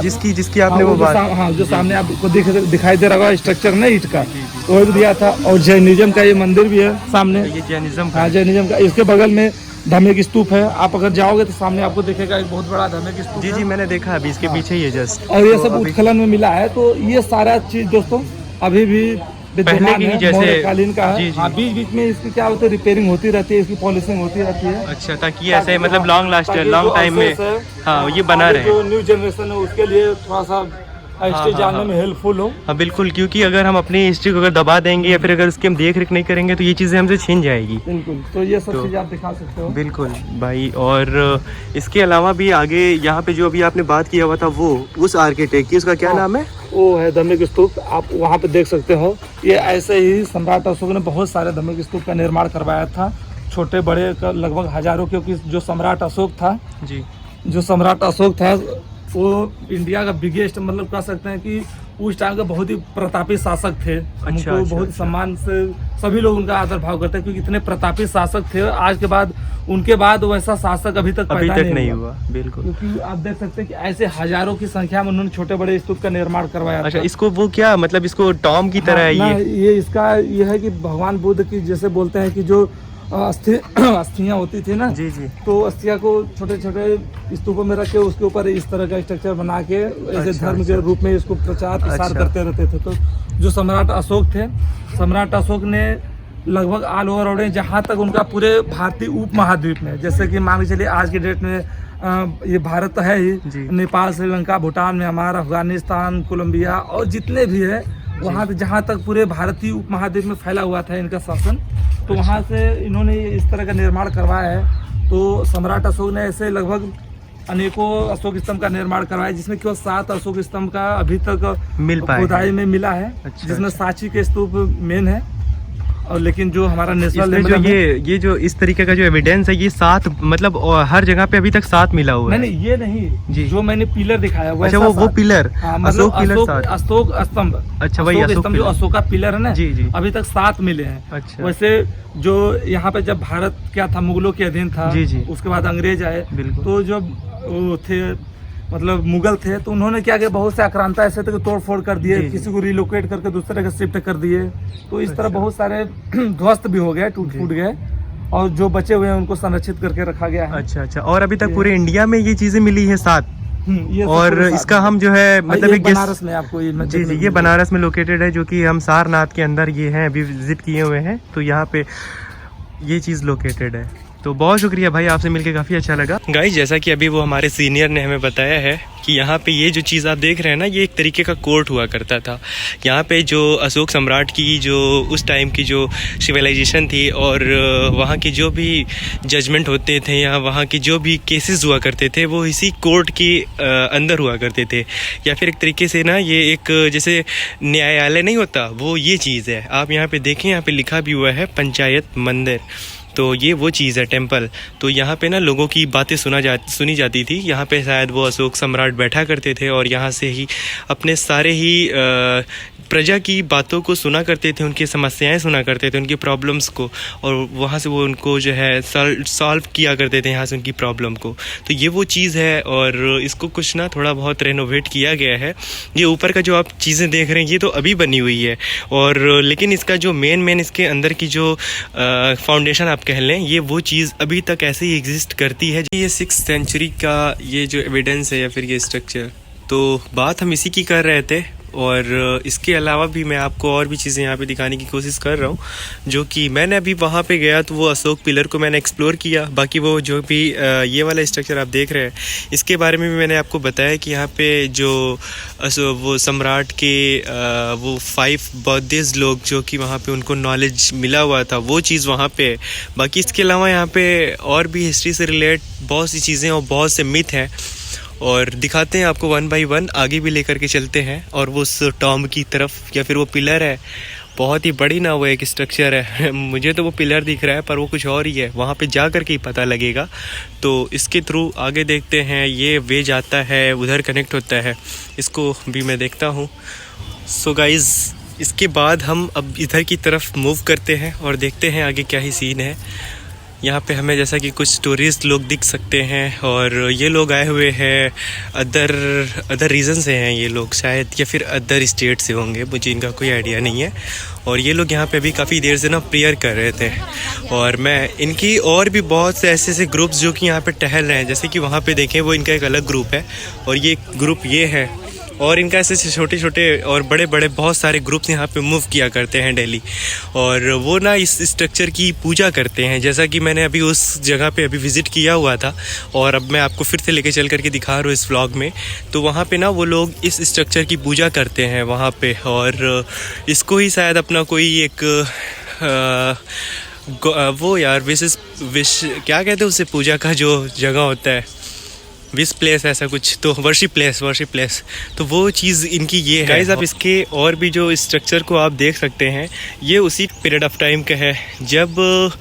[SPEAKER 1] जिसकी आपने वो बात,
[SPEAKER 4] हाँ, जो सामने आपको दिखाई दे रहा है स्ट्रक्चर ना ईंट का, वो भी दिया था। और जैनिज्म का ये मंदिर भी है सामने,
[SPEAKER 1] ये जैनिज्म
[SPEAKER 4] का। इसके बगल में धम्मिक स्तूप है, आप अगर जाओगे तो सामने आपको दिखेगा एक बहुत बड़ा धम्मिक स्तूप।
[SPEAKER 1] जी, मैंने देखा अभी इसके पीछे ही है जस्ट।
[SPEAKER 4] और ये सब उत्खनन में मिला है। तो ये सारा चीज दोस्तों अभी भी
[SPEAKER 1] पहले की जैसे
[SPEAKER 4] कालीन का है। हाँ, बीच में इसकी क्या होता है, रिपेयरिंग होती रहती है, इसकी पॉलिशिंग होती रहती है।
[SPEAKER 1] अच्छा, ताकि ऐसे मतलब लॉन्ग टाइम में हाँ ये बना रहे।
[SPEAKER 4] जो न्यू जनरेशन है उसके लिए थोड़ा सा हिस्ट्री जानने में हेल्पफुल हो।
[SPEAKER 1] हाँ बिल्कुल, क्योंकि अगर हम अपनी हिस्ट्री को अगर दबा देंगे या फिर अगर उसकी हम देख रेख नहीं करेंगे तो ये चीज़ें हमसे छीन जाएगी।
[SPEAKER 4] बिल्कुल, तो ये सब चीज़ आप दिखा सकते हो।
[SPEAKER 1] बिल्कुल भाई। और इसके अलावा भी आगे यहाँ पे जो अभी आपने बात किया हुआ था, वो उस आर्किटेक्ट की, उसका क्या नाम है?
[SPEAKER 4] वो है धम्मिक स्तूप, आप वहाँ पे देख सकते हो। ये ऐसे ही सम्राट अशोक ने बहुत सारे धम्मिक स्तूप का निर्माण करवाया था, छोटे बड़े लगभग हजारों, क्योंकि जो सम्राट अशोक था वो इंडिया का बिगेस्ट, मतलब कह सकते हैं कि उस टाइम का बहुत ही प्रतापी शासक थे।
[SPEAKER 1] अच्छा,
[SPEAKER 4] उनको बहुत सम्मान से सभी लोग उनका आदर भाव करते हैं, क्योंकि इतने प्रतापी शासक थे। आज के बाद उनके बाद वैसा शासक अभी तक नहीं हुआ। बिल्कुल, क्योंकि आप देख सकते हैं कि ऐसे हजारों की संख्या में उन्होंने छोटे बड़े स्तूप का निर्माण करवाया।
[SPEAKER 1] अच्छा, इसको वो क्या मतलब इसको टॉम की तरह है
[SPEAKER 4] ये इसका ये है कि भगवान बुद्ध की, जैसे बोलते हैं कि जो अस्थियां होती थी ना,
[SPEAKER 1] जी,
[SPEAKER 4] तो अस्थियां को छोटे छोटे स्तूपों में रख के उसके ऊपर इस तरह का स्ट्रक्चर बना के ऐसे धर्म के रूप में इसको प्रचार प्रसार करते रहते थे। तो जो सम्राट अशोक ने लगभग ऑल ओवर इंडिया, जहाँ तक उनका पूरे भारतीय उप महाद्वीप में, जैसे कि मान के चलिए आज के डेट में ये भारत तो है ही, नेपाल, श्रीलंका, भूटान, म्यांमार, अफगानिस्तान, कोलंबिया और जितने भी है वहाँ पे, जहाँ तक पूरे भारतीय उप महाद्वीप में फैला हुआ था इनका शासन, तो वहाँ से इन्होंने इस तरह का निर्माण करवाया है। तो सम्राट अशोक ने ऐसे लगभग अनेकों अशोक स्तंभ का निर्माण करवाया, जिसमें केवल 7 अशोक स्तंभ का अभी तक खुदाई में मिला है। जिसमें सांची के स्तूप मेन है, और लेकिन जो हमारा नेशनल
[SPEAKER 1] जो ये जो इस तरीके का जो एविडेंस है, ये 7 मतलब हर जगह पे अभी तक 7 मिला हुआ है।
[SPEAKER 4] नहीं, ये नहीं जी, जो मैंने पिलर दिखाया वो।
[SPEAKER 1] अच्छा, वो पिलर,
[SPEAKER 4] मतलब अशोक स्तंभ। अच्छा, वही अशोक स्तंभ, जो अशोक का पिलर है ना, जी, अभी तक 7 मिले हैं। अच्छा, वैसे जो यहाँ पे जब भारत क्या था, मुगलों के अधीन था, जी, उसके बाद अंग्रेज आए, तो जब वो थे मतलब मुगल थे, तो उन्होंने क्या किया, बहुत से आक्रांता ऐसे थे कि तोड़ फोड़ कर दिए, किसी को रिलोकेट करके दूसरे का शिफ्ट कर दिए। तो इस तरह बहुत सारे ध्वस्त भी हो गए, टूट फूट गए, और जो बचे हुए हैं उनको संरक्षित करके रखा गया है। अच्छा, और अभी तक पूरे इंडिया में ये चीजें मिली है 7। और इसका हम जो है मतलब बनारस में आपको ये बनारस में लोकेटेड है, जो कि हम सारनाथ के अंदर ये हैं, अभी विजिट किए हुए हैं, तो यहाँ पे ये चीज़ लोकेटेड है। तो बहुत शुक्रिया भाई, आपसे मिलके काफ़ी अच्छा लगा। गाइस, जैसा कि अभी वो हमारे सीनियर ने हमें बताया है कि यहाँ पे ये जो चीज़ आप देख रहे हैं ना, ये एक तरीके का कोर्ट हुआ करता था। यहाँ पे जो अशोक सम्राट की जो उस टाइम की जो सिविलाइजेशन थी, और वहाँ के जो भी जजमेंट होते थे या वहाँ के जो भी केसेस हुआ करते थे, वो इसी कोर्ट के अंदर हुआ करते थे। या फिर एक तरीके से ना, ये एक जैसे न्यायालय नहीं होता, वो ये चीज़ है। आप यहाँ पे देखें, यहाँ पे लिखा भी हुआ है पंचायत मंदिर, तो ये वो चीज़ है, टेम्पल। तो यहाँ पे ना लोगों की बातें सुनी जाती थी। यहाँ पे शायद वो अशोक सम्राट बैठा करते थे, और यहाँ से ही अपने सारे ही
[SPEAKER 1] प्रजा की बातों को सुना करते थे, उनकी समस्याएं सुना करते थे, उनकी प्रॉब्लम्स को, और वहाँ से वो उनको जो है सॉल्व किया करते थे यहाँ से उनकी प्रॉब्लम को। तो ये वो चीज़ है, और इसको कुछ ना थोड़ा बहुत रेनोवेट किया गया है। ये ऊपर का जो आप चीज़ें देख रहे हैं ये तो अभी बनी हुई है, और लेकिन इसका जो मेन इसके अंदर की जो फाउंडेशन आप कह लें, ये वो चीज़ अभी तक ऐसे ही एग्जिस्ट करती है। ये 6th सेंचुरी का ये जो एविडेंस है या फिर ये स्ट्रक्चर, तो बात हम इसी की कर रहे थे। और इसके अलावा भी मैं आपको और भी चीज़ें यहाँ पे दिखाने की कोशिश कर रहा हूँ, जो कि मैंने अभी वहाँ पे गया तो वो अशोक पिलर को मैंने एक्सप्लोर किया। बाकी वो जो भी ये वाला स्ट्रक्चर आप देख रहे हैं, इसके बारे में भी मैंने आपको बताया कि यहाँ पे जो वो सम्राट के वो 5 बौद्धिस्ट लोग जो कि वहाँ पे उनको नॉलेज मिला हुआ था, वो चीज़ वहाँ पे। बाकी इसके अलावा यहाँ पे और भी हिस्ट्री से रिलेट बहुत सी चीज़ें और बहुत से मिथ हैं, और दिखाते हैं आपको 1 बाय 1, आगे भी लेकर के चलते हैं। और वो उस टॉम्ब की तरफ, या फिर वो पिलर है, बहुत ही बड़ी ना वो एक स्ट्रक्चर है मुझे तो वो पिलर दिख रहा है पर वो कुछ और ही है, वहाँ पे जा कर के ही पता लगेगा। तो इसके थ्रू आगे देखते हैं। ये वे जाता है उधर, कनेक्ट होता है, इसको भी मैं देखता हूँ। सो गाइज़, इसके बाद हम अब इधर की तरफ मूव करते हैं और देखते हैं आगे क्या ही सीन है। यहाँ पे हमें जैसा कि कुछ टूरिस्ट लोग दिख सकते हैं, और ये लोग आए हुए हैं अदर रीज़न से हैं ये लोग शायद, या फिर अदर स्टेट से होंगे, मुझे इनका कोई आइडिया नहीं है। और ये लोग यहाँ पे अभी काफ़ी देर से ना प्रेयर कर रहे थे, और मैं इनकी और भी बहुत से ऐसे ग्रुप्स जो कि यहाँ पे टहल रहे हैं, जैसे कि वहाँ पे देखें वो इनका एक अलग ग्रुप है, और ये ग्रुप ये है, और इनका ऐसे छोटे छोटे और बड़े बड़े बहुत सारे ग्रुप्स यहाँ पे मूव किया करते हैं डेली, और वो ना इस स्ट्रक्चर की पूजा करते हैं। जैसा कि मैंने अभी उस जगह पे अभी विज़िट किया हुआ था, और अब मैं आपको फिर से लेके चल करके दिखा रहा हूँ इस व्लॉग में। तो वहाँ पे ना वो लोग इस स्ट्रक्चर की पूजा करते हैं वहाँ पे, और इसको ही शायद अपना कोई एक वो यार विश क्या कहते हैं उसे, पूजा का जो जगह होता है, विश प्लेस ऐसा कुछ, तो वर्शिप प्लेस, तो वो चीज़ इनकी ये है। गाइस, आप इसके और भी जो स्ट्रक्चर को आप देख सकते हैं, ये उसी पीरियड ऑफ टाइम का है जब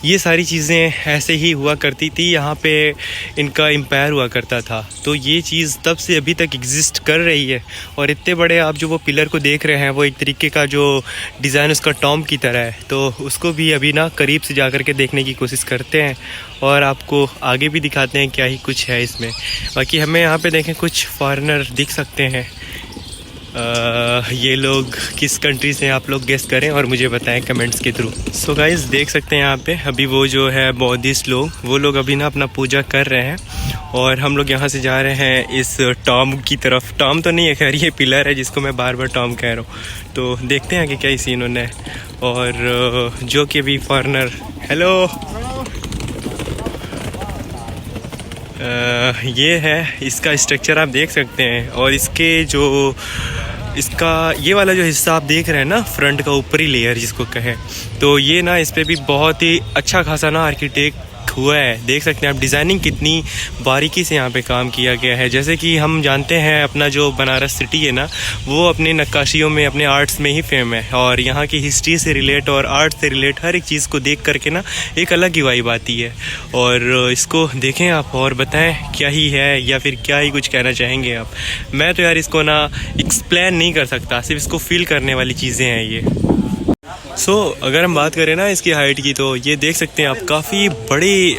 [SPEAKER 1] ये सारी चीज़ें ऐसे ही हुआ करती थी, यहाँ पे इनका एम्पायर हुआ करता था। तो ये चीज़ तब से अभी तक एग्जिस्ट कर रही है, और इतने बड़े आप जो वो पिलर को देख रहे हैं, वो एक तरीके का जो डिज़ाइन उसका टॉम्ब की तरह है, तो उसको भी अभी ना करीब से जा कर के देखने की कोशिश करते हैं, और आपको आगे भी दिखाते हैं क्या ही कुछ है इसमें। बाकी हमें यहाँ पे देखें कुछ फॉरेनर दिख सकते हैं, ये लोग किस कंट्री से हैं आप लोग गेस करें और मुझे बताएं कमेंट्स के थ्रू। सो गाइस, देख सकते हैं यहाँ पे अभी वो जो है बौद्धिस्ट लोग, वो लोग अभी ना अपना पूजा कर रहे हैं, और हम लोग यहाँ से जा रहे हैं इस टॉम्ब की तरफ। टॉम्ब तो नहीं है खैर, ये पिलर है जिसको मैं बार बार टॉम्ब कह रहा हूँ। तो देखते हैं कि क्या ही सीन होना है, और जो कि अभी फॉरेनर, हेलो, ये है इसका स्ट्रक्चर आप देख सकते हैं, और इसके जो इसका ये वाला जो हिस्सा आप देख रहे हैं ना, फ्रंट का ऊपरी लेयर जिसको कहें, तो ये ना इस पे भी बहुत ही अच्छा खासा ना आर्किटेक्ट हुआ है। देख सकते हैं आप डिज़ाइनिंग कितनी बारीकी से यहाँ पे काम किया गया है। जैसे कि हम जानते हैं अपना जो बनारस सिटी है ना, वो अपने नक्काशियों में, अपने आर्ट्स में ही फेम है, और यहाँ की हिस्ट्री से रिलेट और आर्ट से रिलेट हर एक चीज़ को देख करके ना एक अलग ही वाइब आती है। और इसको देखें आप और बताएं क्या ही है, या फिर क्या ही कुछ कहना चाहेंगे आप। मैं तो यार इसको ना एक्सप्लेन नहीं कर सकता, सिर्फ इसको फील करने वाली चीज़ें हैं ये। अगर हम बात करें ना इसकी हाइट की, तो ये देख सकते हैं आप काफ़ी बड़ी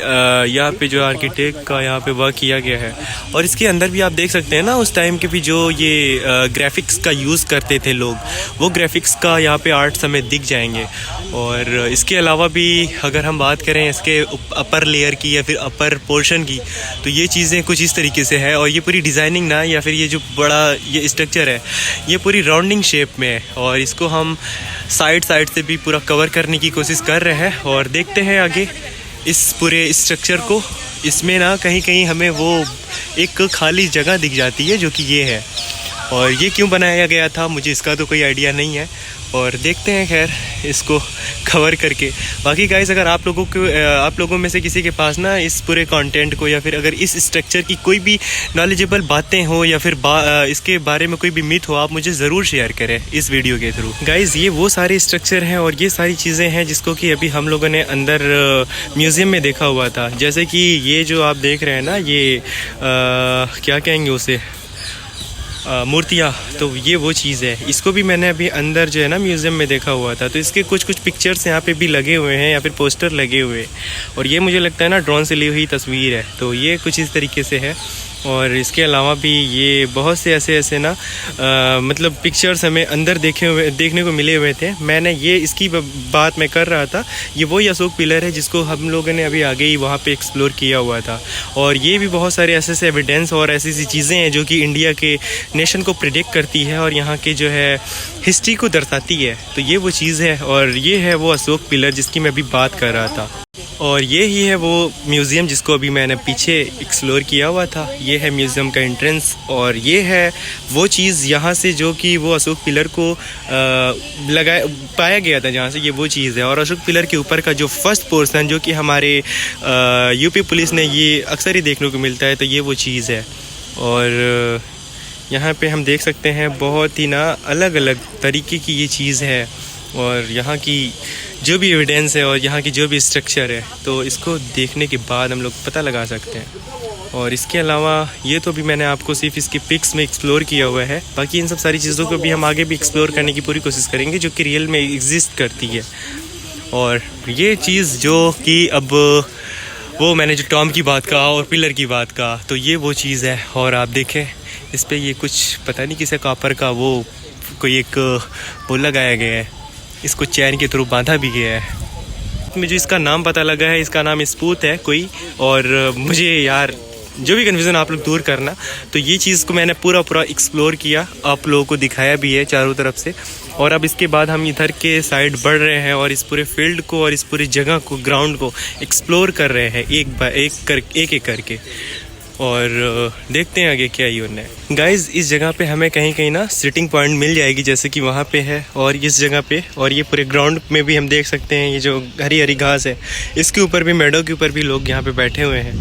[SPEAKER 1] यहाँ पे जो आर्किटेक्ट का यहाँ पे वर्क किया गया है, और इसके अंदर भी आप देख सकते हैं ना उस टाइम के भी जो ये ग्राफिक्स का यूज़ करते थे लोग, वो ग्राफिक्स का यहाँ पे आर्ट्स हमें दिख जाएंगे। और इसके अलावा भी अगर हम बात करें इसके अपर लेयर की या फिर अपर पोर्शन की, तो ये चीज़ें कुछ इस तरीके से है, और ये पूरी डिज़ाइनिंग ना, या फिर ये जो बड़ा ये स्ट्रक्चर है, ये पूरी राउंडिंग शेप में है, और इसको हम साइड से भी पूरा कवर करने की कोशिश कर रहे हैं। और देखते हैं आगे इस पूरे स्ट्रक्चर को। इसमें ना कहीं कहीं हमें वो एक खाली जगह दिख जाती है जो कि ये है, और ये क्यों बनाया गया था मुझे इसका तो कोई आइडिया नहीं है, और देखते हैं खैर इसको कवर करके। बाकी गाइस, अगर आप लोगों में से किसी के पास ना इस पूरे कंटेंट को, या फिर अगर इस स्ट्रक्चर की कोई भी नॉलेजेबल बातें हो, या फिर इसके बारे में कोई भी मिथ हो, आप मुझे ज़रूर शेयर करें इस वीडियो के थ्रू। गाइस, ये वो सारे स्ट्रक्चर हैं और ये सारी चीज़ें हैं जिसको कि अभी हम लोगों ने अंदर म्यूज़ियम में देखा हुआ था। जैसे कि ये जो आप देख रहे हैं ना, ये क्या कहेंगे उसे, मूर्तियाँ, तो ये वो चीज़ है। इसको भी मैंने अभी अंदर जो है ना म्यूज़ियम में देखा हुआ था, तो इसके कुछ कुछ पिक्चर्स यहाँ पे भी लगे हुए हैं या फिर पोस्टर लगे हुए हैं, और ये मुझे लगता है ना ड्रोन से ली हुई तस्वीर है। तो ये कुछ इस तरीके से है। और इसके अलावा भी ये बहुत से ऐसे ना मतलब पिक्चर्स हमें अंदर देखने को मिले हुए थे। मैंने ये इसकी बात मैं कर रहा था, ये वही अशोक पिलर है जिसको हम लोगों ने अभी आगे ही वहाँ पे एक्सप्लोर किया हुआ था। और ये भी बहुत सारे ऐसे एविडेंस और ऐसी चीज़ें हैं जो कि इंडिया के नेशन को प्रिडिक्ट करती है और यहाँ के जो है हिस्ट्री को दर्शाती है। तो ये वो चीज़ है, और ये है वो अशोक पिलर जिसकी मैं अभी बात कर रहा था। और ये ही है वो म्यूज़ियम जिसको अभी मैंने पीछे एक्सप्लोर किया हुआ था। ये है म्यूज़ियम का एंट्रेंस, और ये है वो चीज़ यहाँ से जो कि वो अशोक पिलर को पाया गया था, जहाँ से ये वो चीज़ है। और अशोक पिलर के ऊपर का जो फर्स्ट पोर्शन जो कि हमारे यूपी पुलिस ने ये अक्सर ही देखने को मिलता है, तो ये वो चीज़ है। और यहाँ पे हम देख सकते हैं बहुत ही ना अलग अलग तरीके की ये चीज़ है, और यहाँ की जो भी एविडेंस है और यहाँ की जो भी स्ट्रक्चर है, तो इसको देखने के बाद हम लोग पता लगा सकते हैं। और इसके अलावा ये तो भी मैंने आपको सिर्फ इसकी पिक्स में एक्सप्लोर किया हुआ है, बाकी इन सब सारी चीज़ों को भी हम आगे भी एक्सप्लोर करने की पूरी कोशिश करेंगे जो कि रियल में एग्जिस्ट करती है। और ये चीज़ जो कि अब वो मैंने जो टॉम की बात कहा और पिलर की बात कहा, तो ये वो चीज़ है। और आप देखें इस पर ये कुछ पता नहीं किसे कॉपर का वो कोई एक वो लगाया गया है, इसको चैन के थ्रू बांधा भी गया है। मुझे इसका नाम पता लगा है, इसका नाम स्पूत है कोई। और मुझे यार जो भी कन्फ्यूज़न आप लोग दूर करना, तो ये चीज़ को मैंने पूरा एक्सप्लोर किया, आप लोगों को दिखाया भी है चारों तरफ से। और अब इसके बाद हम इधर के साइड बढ़ रहे हैं और इस पूरे फील्ड को और इस पूरी जगह को, ग्राउंड को एक्सप्लोर कर रहे हैं एक करके। और देखते हैं आगे क्या ही होना है। गाइज़ इस जगह पे हमें कहीं ना सिटिंग पॉइंट मिल जाएगी, जैसे कि वहाँ पे है और इस जगह पे, और ये पूरे ग्राउंड में भी हम देख सकते हैं ये जो हरी हरी घास है, इसके ऊपर भी, मेडो के ऊपर भी लोग यहाँ पे बैठे हुए हैं।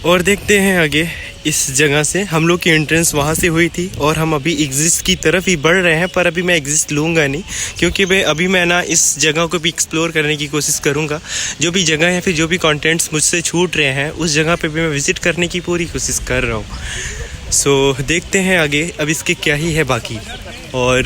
[SPEAKER 1] और देखते हैं आगे। इस जगह से हम लोग की एंट्रेंस वहाँ से हुई थी और हम अभी एग्जिस्ट की तरफ ही बढ़ रहे हैं, पर अभी मैं एग्जिस्ट लूँगा नहीं, क्योंकि अभी मैं ना इस जगह को भी एक्सप्लोर करने की कोशिश करूँगा। जो भी जगह है, फिर जो भी कंटेंट्स मुझसे छूट रहे हैं, उस जगह पे भी मैं विज़िट करने की पूरी कोशिश कर रहा हूँ। सो देखते हैं आगे अब इसके क्या ही है बाकी। और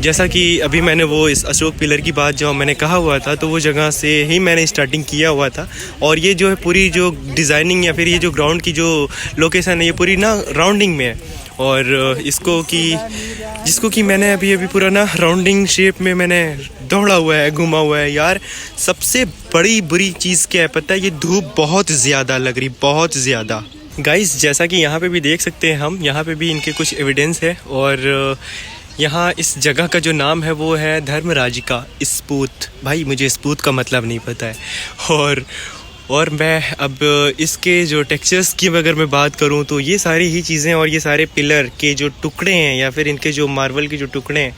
[SPEAKER 1] जैसा कि अभी मैंने वो इस अशोक पिलर की बात जो मैंने कहा हुआ था, तो वो जगह से ही मैंने स्टार्टिंग किया हुआ था। और ये जो है पूरी जो डिज़ाइनिंग या फिर ये जो ग्राउंड की जो लोकेशन है, ये पूरी ना राउंडिंग में है। और जिसको कि मैंने अभी पूरा ना राउंडिंग शेप में मैंने दौड़ा हुआ है, घुमा हुआ है। यार सबसे बड़ी बुरी चीज़ क्या है पता है? ये धूप बहुत ज़्यादा लग रही, बहुत ज़्यादा। गाइस जैसा कि यहाँ पे भी देख सकते हैं हम, यहाँ पे भी इनके कुछ एविडेंस है। और यहाँ इस जगह का जो नाम है वो है धर्मराजिका स्पूत। भाई मुझे स्पूत का मतलब नहीं पता है। और मैं अब इसके जो टेक्सचर्स की अगर मैं बात करूँ, तो ये सारी ही चीज़ें और ये सारे पिलर के जो टुकड़े हैं या फिर इनके जो मार्बल के जो टुकड़े हैं,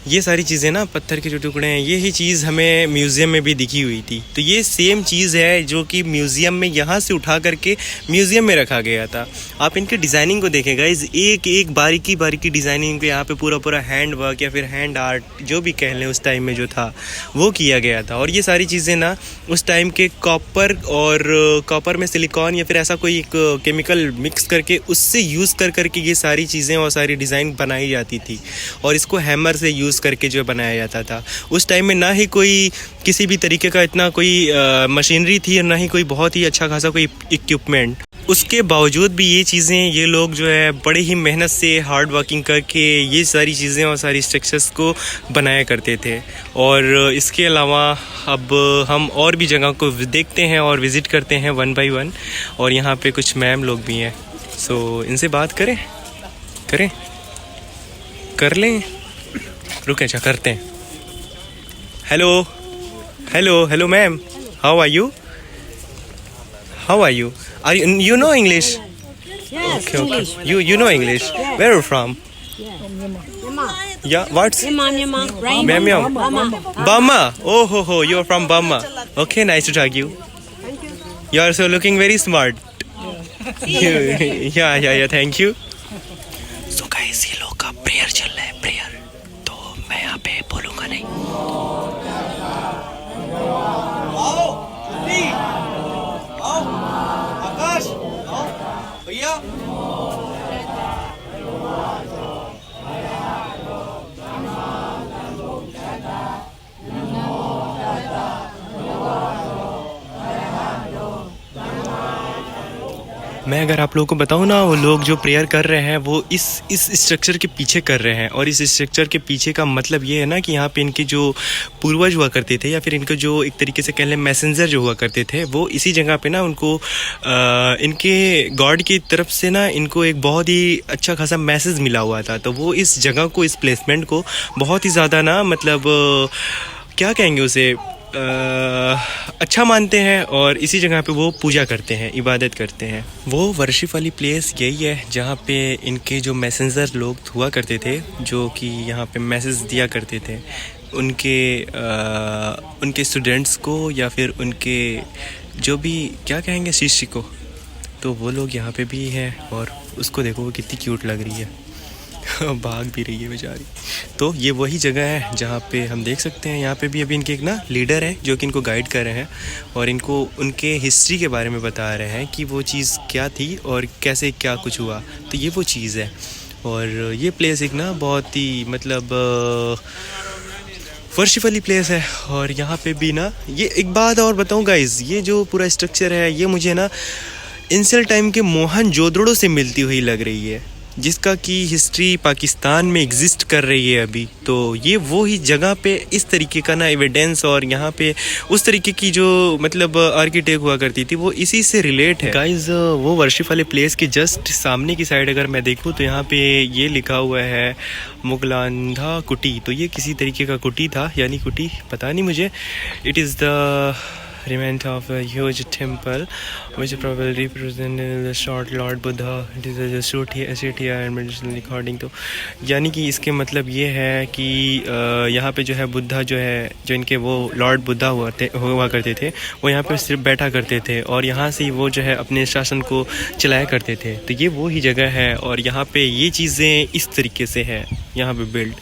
[SPEAKER 1] ये सारी चीज़ें ना पत्थर के जो टुकड़े हैं, ये ही चीज़ हमें म्यूज़ियम में भी दिखी हुई थी। तो ये सेम चीज़ है जो कि म्यूज़ियम में यहाँ से उठा करके म्यूज़ियम में रखा गया था। आप इनके डिज़ाइनिंग को देखें गाइज, एक बारीकी डिज़ाइनिंग पे यहाँ पे पूरा हैंड वर्क या फिर हैंड आर्ट जो भी कह लें उस टाइम में जो था वो किया गया था। और ये सारी चीज़ें ना उस टाइम के कॉपर में सिलिकॉन या फिर ऐसा कोई एक केमिकल मिक्स करके उससे यूज़ करके ये सारी चीज़ें और सारी डिज़ाइन बनाई जाती थी। और इसको हैमर से यूज़ करके जो बनाया जाता था। उस टाइम में ना ही कोई किसी भी तरीके का इतना कोई मशीनरी थी और ना ही कोई बहुत ही अच्छा खासा कोई इक्विपमेंट। उसके बावजूद भी ये चीज़ें, ये लोग जो है बड़े ही मेहनत से हार्ड वर्किंग करके ये सारी चीज़ें और सारी स्ट्रक्चर्स को बनाया करते थे। और इसके अलावा अब हम और भी जगह को देखते हैं और विज़िट करते हैं 1 by 1। और यहाँ पे कुछ मैम लोग भी हैं, सो इनसे बात करें कर लें, रुके अच्छा करते हैं। Hello ma'am, how are you? Are you know English?
[SPEAKER 5] Yes,
[SPEAKER 1] Okay.
[SPEAKER 5] English.
[SPEAKER 1] You know English?
[SPEAKER 5] Yeah.
[SPEAKER 1] Where are you from?
[SPEAKER 5] Yama.
[SPEAKER 1] Yeah, what's?
[SPEAKER 5] Yama. Right?
[SPEAKER 1] Ma'am. Burma. Oh ho, you're from Burma. Okay, nice to talk you.
[SPEAKER 5] Thank you.
[SPEAKER 1] You are so looking very smart. Yeah, thank you. So guys, ये लोग का prayer चल रहा है, prayer, तो मैं यहाँ पे बोलूँगा नहीं।
[SPEAKER 2] भैया
[SPEAKER 1] मैं अगर आप लोगों को बताऊं ना, वो लोग जो प्रेयर कर रहे हैं वो इस स्ट्रक्चर के पीछे कर रहे हैं। और इस स्ट्रक्चर के पीछे का मतलब ये है ना कि यहाँ पे इनके जो पूर्वज हुआ करते थे, या फिर इनके जो एक तरीके से कह लें मैसेंजर जो हुआ करते थे, वो इसी जगह पे ना उनको इनके गॉड की तरफ से ना इनको एक बहुत ही अच्छा खासा मैसेज मिला हुआ था। तो वो इस जगह को, इस प्लेसमेंट को बहुत ही ज़्यादा ना मतलब क्या कहेंगे उसे, अच्छा मानते हैं और इसी जगह पे वो पूजा करते हैं, इबादत करते हैं। वो वर्शिप वाली प्लेस यही है जहाँ पे इनके जो मैसेंजर लोग हुआ करते थे, जो कि यहाँ पे मैसेज दिया करते थे उनके स्टूडेंट्स को, या फिर उनके जो भी क्या कहेंगे शिष्य को। तो वो लोग यहाँ पे भी हैं और उसको देखो वो कितनी क्यूट लग रही है, भाग भी रही है बेचारी। तो ये वही जगह है जहाँ पे हम देख सकते हैं, यहाँ पे भी अभी इनके एक ना लीडर है जो कि इनको गाइड कर रहे हैं और इनको उनके हिस्ट्री के बारे में बता रहे हैं कि वो चीज़ क्या थी और कैसे क्या कुछ हुआ। तो ये वो चीज़ है। और ये प्लेस एक ना बहुत ही मतलब वर्शिप वाली प्लेस है। और यहाँ पे भी ना ये एक बात और बताऊँ गाइज, ये जो पूरा स्ट्रक्चर है ये मुझे ना एंशिएंट टाइम के मोहनजोदड़ो से मिलती हुई लग रही है, जिसका की हिस्ट्री पाकिस्तान में एग्जिस्ट कर रही है अभी। तो ये वो ही जगह पे इस तरीके का ना एविडेंस और यहाँ पे उस तरीके की जो मतलब आर्किटेक्ट हुआ करती थी वो इसी से रिलेट है गाइज। वो वर्शिप वाले प्लेस के जस्ट सामने की साइड अगर मैं देखूँ तो यहाँ पे ये लिखा हुआ है मुगलांधा कुटी। तो ये किसी तरीके का कुटी था, यानी कुटी पता नहीं मुझे। It is the remains of a huge temple which probably represent the short Lord Buddha. It is a city and medicinal recording. तो यानी कि इसके मतलब ये है कि यहाँ पे जो है बुद्धा जो है, जो इनके वो लॉर्ड बुद्धा हुआ करते थे, वो यहाँ पे सिर्फ बैठा करते थे और यहाँ से वो जो है अपने शासन को चलाया करते थे। तो ये वो ही जगह है और यहाँ पे ये चीज़ें इस तरीके से है यहाँ पे बिल्ड।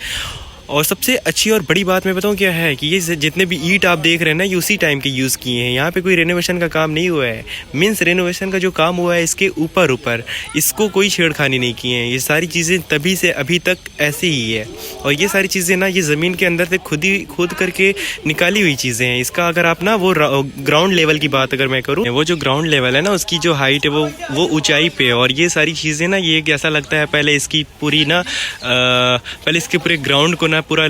[SPEAKER 1] और सबसे अच्छी और बड़ी बात मैं बताऊँ क्या है कि ये जितने भी ईंट आप देख रहे हैं ना, ये उसी टाइम के यूज़ किए हैं। यहाँ पे कोई रेनोवेशन का काम नहीं हुआ है। मीन्स रेनोवेशन का जो काम हुआ है इसके ऊपर इसको कोई छेड़खानी नहीं की है। ये सारी चीज़ें तभी से अभी तक ऐसे ही है। और ये सारी चीज़ें ना ये ज़मीन के अंदर से खोद करके निकाली हुई चीज़ें हैं। इसका अगर आप ना वो ग्राउंड लेवल की बात अगर मैं करूँ, वो जो ग्राउंड लेवल है ना उसकी जो हाइट है वो ऊँचाई पे है। और ये सारी चीज़ें ना ये ऐसा लगता है पहले इसकी पूरी ना पहले इसके पूरे ग्राउंड को पूरा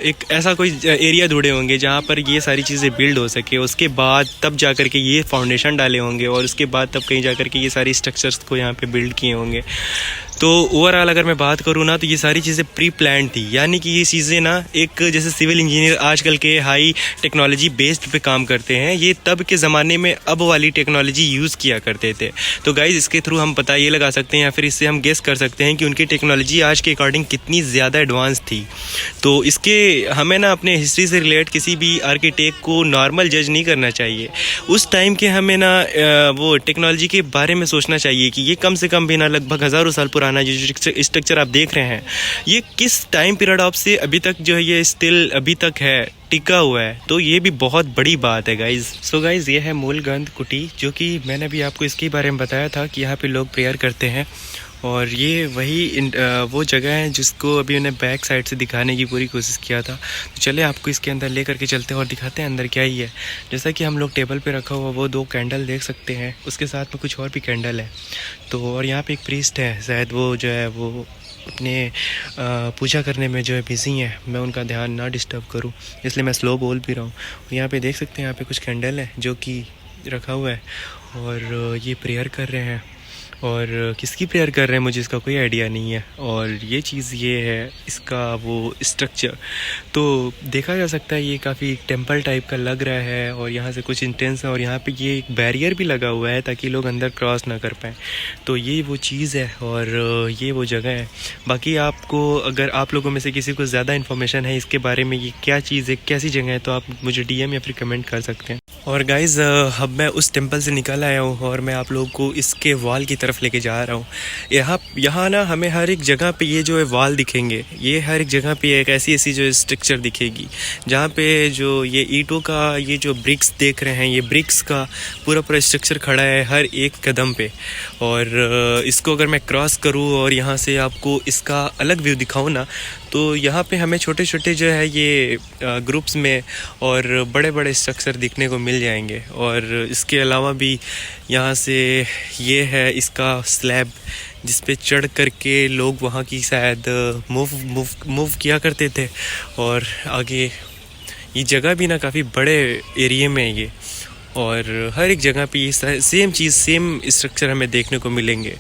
[SPEAKER 1] एक ऐसा कोई एरिया ढूंढे होंगे जहाँ पर ये सारी चीज़ें बिल्ड हो सके। उसके बाद तब जा कर के ये फाउंडेशन डाले होंगे और उसके बाद तब कहीं जा कर के ये सारी स्ट्रक्चर्स को यहाँ पे बिल्ड किए होंगे। तो ओवरऑल अगर मैं बात करूँ ना तो ये सारी चीज़ें प्री प्लान थी। यानी कि ये चीज़ें ना एक जैसे सिविल इंजीनियर आजकल के हाई टेक्नोलॉजी बेस्ड पे काम करते हैं, ये तब के ज़माने में अब वाली टेक्नोलॉजी यूज़ किया करते थे। तो गाइज़ इसके थ्रू हम पता ये लगा सकते हैं या फिर इससे हम गेस कर सकते हैं कि उनकी टेक्नोलॉजी आज के अकॉर्डिंग कितनी ज़्यादा एडवांस थी। तो इसके हमें ना अपने हिस्ट्री से रिलेट किसी भी आर्किटेक्ट को नॉर्मल जज नहीं करना चाहिए। उस टाइम के हमें ना वो टेक्नोलॉजी के बारे में सोचना चाहिए कि ये कम से कम भी ना लगभग हज़ारों साल पुराना जो स्ट्रक्चर आप देख रहे हैं ये किस टाइम पीरियड ऑफ से अभी तक जो है ये स्टिल अभी तक है टिका हुआ है। तो ये भी बहुत बड़ी बात है गाइज। सो गाइज ये है मूलगंध कुटी, जो कि मैंने भी आपको इसके बारे में बताया था कि यहाँ पे लोग प्रेयर करते हैं। और ये वही वो जगह है जिसको अभी उन्हें बैक साइड से दिखाने की पूरी कोशिश किया था। तो चले आपको इसके अंदर ले करके चलते हैं और दिखाते हैं अंदर क्या ही है। जैसा कि हम लोग टेबल पे रखा हुआ वो 2 कैंडल देख सकते हैं, उसके साथ में कुछ और भी कैंडल है। तो और यहाँ पे एक प्रीस्ट है, शायद वो जो है वो अपने पूजा करने में जो है बिजी हैं। मैं उनका ध्यान ना डिस्टर्ब करूं इसलिए मैं स्लो बोल भी रहा हूँ। यहाँ पे देख सकते हैं यहाँ पे कुछ कैंडल है जो कि रखा हुआ है और ये प्रेयर कर रहे हैं। और किसकी प्रेयर कर रहे हैं मुझे इसका कोई आइडिया नहीं है। और ये चीज़ ये है इसका वो स्ट्रक्चर, तो देखा जा सकता है ये काफ़ी टेंपल टाइप का लग रहा है। और यहाँ से कुछ इंटेंस है और यहाँ पे ये एक बैरियर भी लगा हुआ है ताकि लोग अंदर क्रॉस ना कर पाएँ। तो ये वो चीज़ है और ये वो जगह है। बाकी आपको अगर आप लोगों में से किसी को ज़्यादा इन्फॉर्मेशन है इसके बारे में, ये क्या चीज़ है, कैसी जगह है, तो आप मुझे DM या फिर कमेंट कर सकते हैं। और गाइज़ अब मैं उस टेंपल से निकल आया हूँ और मैं आप लोगों को इसके वॉल की तरफ लेके जा रहा हूँ। यहाँ ना हमें हर एक जगह पे ये जो है वॉल दिखेंगे, ये हर एक जगह पे एक ऐसी जो स्ट्रक्चर दिखेगी जहाँ पे जो ये ईंटों का ये जो ब्रिक्स देख रहे हैं, ये ब्रिक्स का पूरा स्ट्रक्चर खड़ा है हर एक कदम पे। और इसको अगर मैं क्रॉस करूँ और यहाँ से आपको इसका अलग व्यू दिखाऊँ ना, तो यहाँ पे हमें छोटे छोटे जो है ये ग्रुप्स में और बड़े बड़े स्ट्रक्चर दिखने को मिल जाएंगे। और इसके अलावा भी यहाँ से ये है इसका स्लैब जिस पे चढ़ करके लोग वहाँ की शायद मूव किया करते थे। और आगे ये जगह भी ना काफ़ी बड़े एरिया में है ये, और हर एक जगह पे ये सेम चीज़ सेम स्ट्रक्चर हमें देखने को मिलेंगे।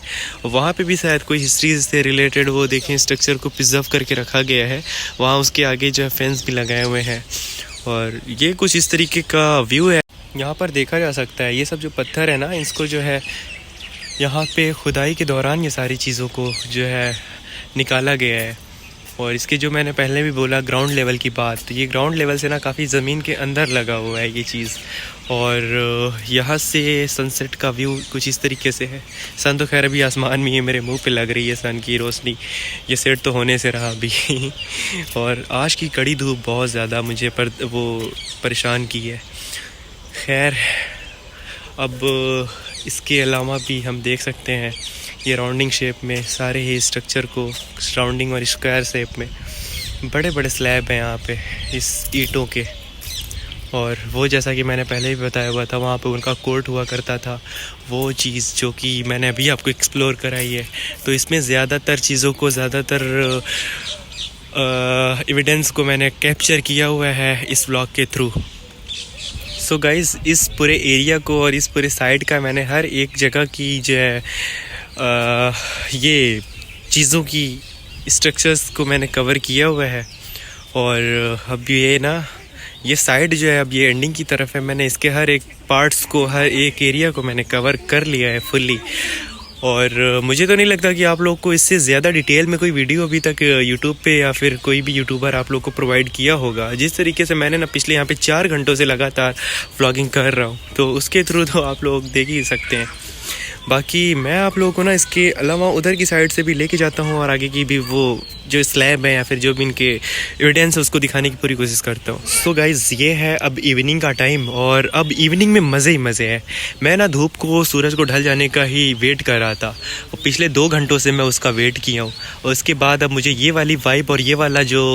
[SPEAKER 1] वहाँ पे भी शायद कोई हिस्ट्री से रिलेटेड वो देखें स्ट्रक्चर को प्रिजर्व करके रखा गया है। वहाँ उसके आगे जो है फेंस भी लगाए हुए हैं, और ये कुछ इस तरीके का व्यू है। यहाँ पर देखा जा सकता है ये सब जो पत्थर है ना, इसको जो है यहाँ पे खुदाई के दौरान ये सारी चीज़ों को जो है निकाला गया है। और इसके जो मैंने पहले भी बोला ग्राउंड लेवल की बात, तो ये ग्राउंड लेवल से ना काफ़ी ज़मीन के अंदर लगा हुआ है ये चीज़। और यहाँ से सनसेट का व्यू कुछ इस तरीके से है। सन तो खैर अभी आसमान में ये मेरे मुंह पे लग रही है सन की रोशनी, ये सेट तो होने से रहा अभी। और आज की कड़ी धूप बहुत ज़्यादा मुझे परेशान की है। खैर अब इसके अलावा भी हम देख सकते हैं ये राउंडिंग शेप में सारे ही स्ट्रक्चर को, राउंडिंग और स्क्वायर शेप में बड़े बड़े स्लैब हैं यहाँ पे इस ईंटों के। और वो जैसा कि मैंने पहले भी बताया हुआ था, वहाँ पे उनका कोर्ट हुआ करता था, वो चीज़ जो कि मैंने अभी आपको एक्सप्लोर कराई है। तो इसमें ज़्यादातर चीज़ों को, ज़्यादातर एविडेंस को मैंने कैप्चर किया हुआ है इस व्लॉग के थ्रू। सो गाइज़, इस पूरे एरिया को और इस पूरे साइड का मैंने हर एक जगह की जो है ये चीज़ों की स्ट्रक्चर्स को मैंने कवर किया हुआ है। और अब ये ना ये साइड जो है अब ये एंडिंग की तरफ है, मैंने इसके हर एक पार्ट्स को, हर एक एरिया को मैंने कवर कर लिया है फुल्ली। और मुझे तो नहीं लगता कि आप लोग को इससे ज़्यादा डिटेल में कोई वीडियो अभी तक यूट्यूब पे या फिर कोई भी यूट्यूबर आप लोग को प्रोवाइड किया होगा। जिस तरीके से मैंने ना पिछले यहाँ पे 4 घंटों से लगातार व्लॉगिंग कर रहा हूँ, तो उसके थ्रू तो आप लोग देख ही सकते हैं। बाकी मैं आप लोगों को ना इसके अलावा उधर की साइड से भी लेके जाता हूँ और आगे की भी वो जो स्लैब है या फिर जो भी इनके एविडेंस है उसको दिखाने की पूरी कोशिश करता हूँ। सो गाइज़, ये है अब इवनिंग का टाइम, और अब इवनिंग में मज़े ही मज़े हैं। मैं ना धूप को, सूरज को ढल जाने का ही वेट कर रहा था, और पिछले 2 घंटों से मैं उसका वेट किया हूँ। और उसके बाद अब मुझे ये वाली वाइब और ये वाला जो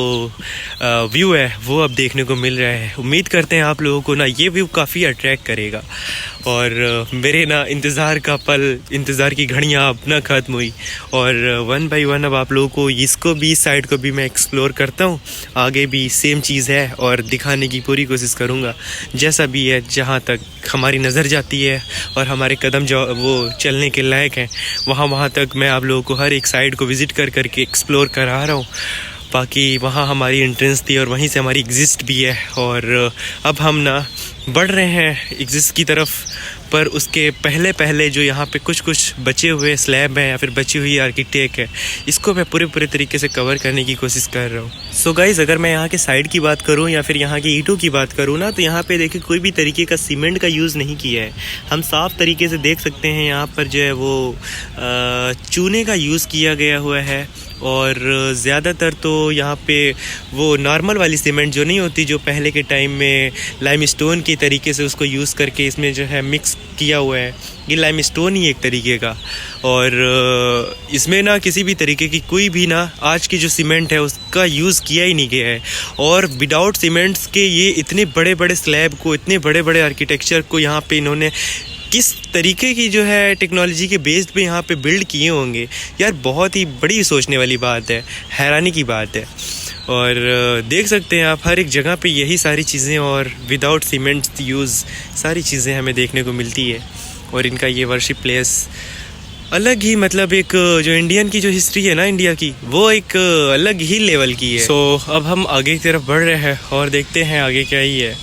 [SPEAKER 1] व्यू है वो अब देखने को मिल रहा है। उम्मीद करते हैं आप लोगों को ना ये व्यू काफ़ी अट्रैक्ट करेगा। और मेरे ना इंतज़ार का पल, इंतज़ार की घड़ियाँ अब ना ख़त्म हुई, और 1 बाई 1 अब आप लोगों को इसको भी, इस साइड को भी मैं एक्सप्लोर करता हूँ। आगे भी सेम चीज़ है और दिखाने की पूरी कोशिश करूँगा, जैसा भी है, जहाँ तक हमारी नज़र जाती है और हमारे कदम जो वो चलने के लायक हैं, वहाँ तक मैं आप लोगों को हर एक साइड को विज़िट करके एक्सप्लोर करा रहा हूँ। बाकी वहाँ हमारी एंट्रेंस थी और वहीं से हमारी एग्जिस्ट भी है, और अब हम ना बढ़ रहे हैं एग्जिस्ट की तरफ। पर उसके पहले जो यहाँ पे कुछ बचे हुए स्लैब हैं या फिर बची हुई आर्किटेक्ट है, इसको मैं पूरे तरीके से कवर करने की कोशिश कर रहा हूँ। सो गाइज़, अगर मैं यहाँ के साइड की बात करूँ या फिर यहाँ की ईंटों की बात करूँ ना, तो यहाँ पे देखिए कोई भी तरीके का सीमेंट का यूज़ नहीं किया है। हम साफ़ तरीके से देख सकते हैं यहाँ पर जो है वो चूने का यूज़ किया गया हुआ है। और ज़्यादातर तो यहाँ पे वो नॉर्मल वाली सीमेंट जो नहीं होती, जो पहले के टाइम में लाइमस्टोन की तरीके से उसको यूज़ करके इसमें जो है मिक्स किया हुआ है, ये लाइमस्टोन ही एक तरीके का। और इसमें ना किसी भी तरीके की कोई भी ना आज की जो सीमेंट है उसका यूज़ किया ही नहीं गया है। और विदाउट सीमेंट्स के ये इतने बड़े स्लैब को, इतने बड़े आर्किटेक्चर को यहाँ पे इन्होंने किस तरीके की जो है टेक्नोलॉजी के बेस्ड पे यहाँ पे बिल्ड किए होंगे यार, बहुत ही बड़ी सोचने वाली बात है, हैरानी की बात है। और देख सकते हैं आप हर एक जगह पे यही सारी चीज़ें और विदाउट सीमेंट यूज़ सारी चीज़ें हमें देखने को मिलती है। और इनका ये वर्शिप प्लेस अलग ही, मतलब एक जो इंडियन की जो हिस्ट्री है ना इंडिया की, वो एक अलग ही लेवल की है। सो अब हम आगे की तरफ बढ़ रहे हैं और देखते हैं आगे क्या ही है।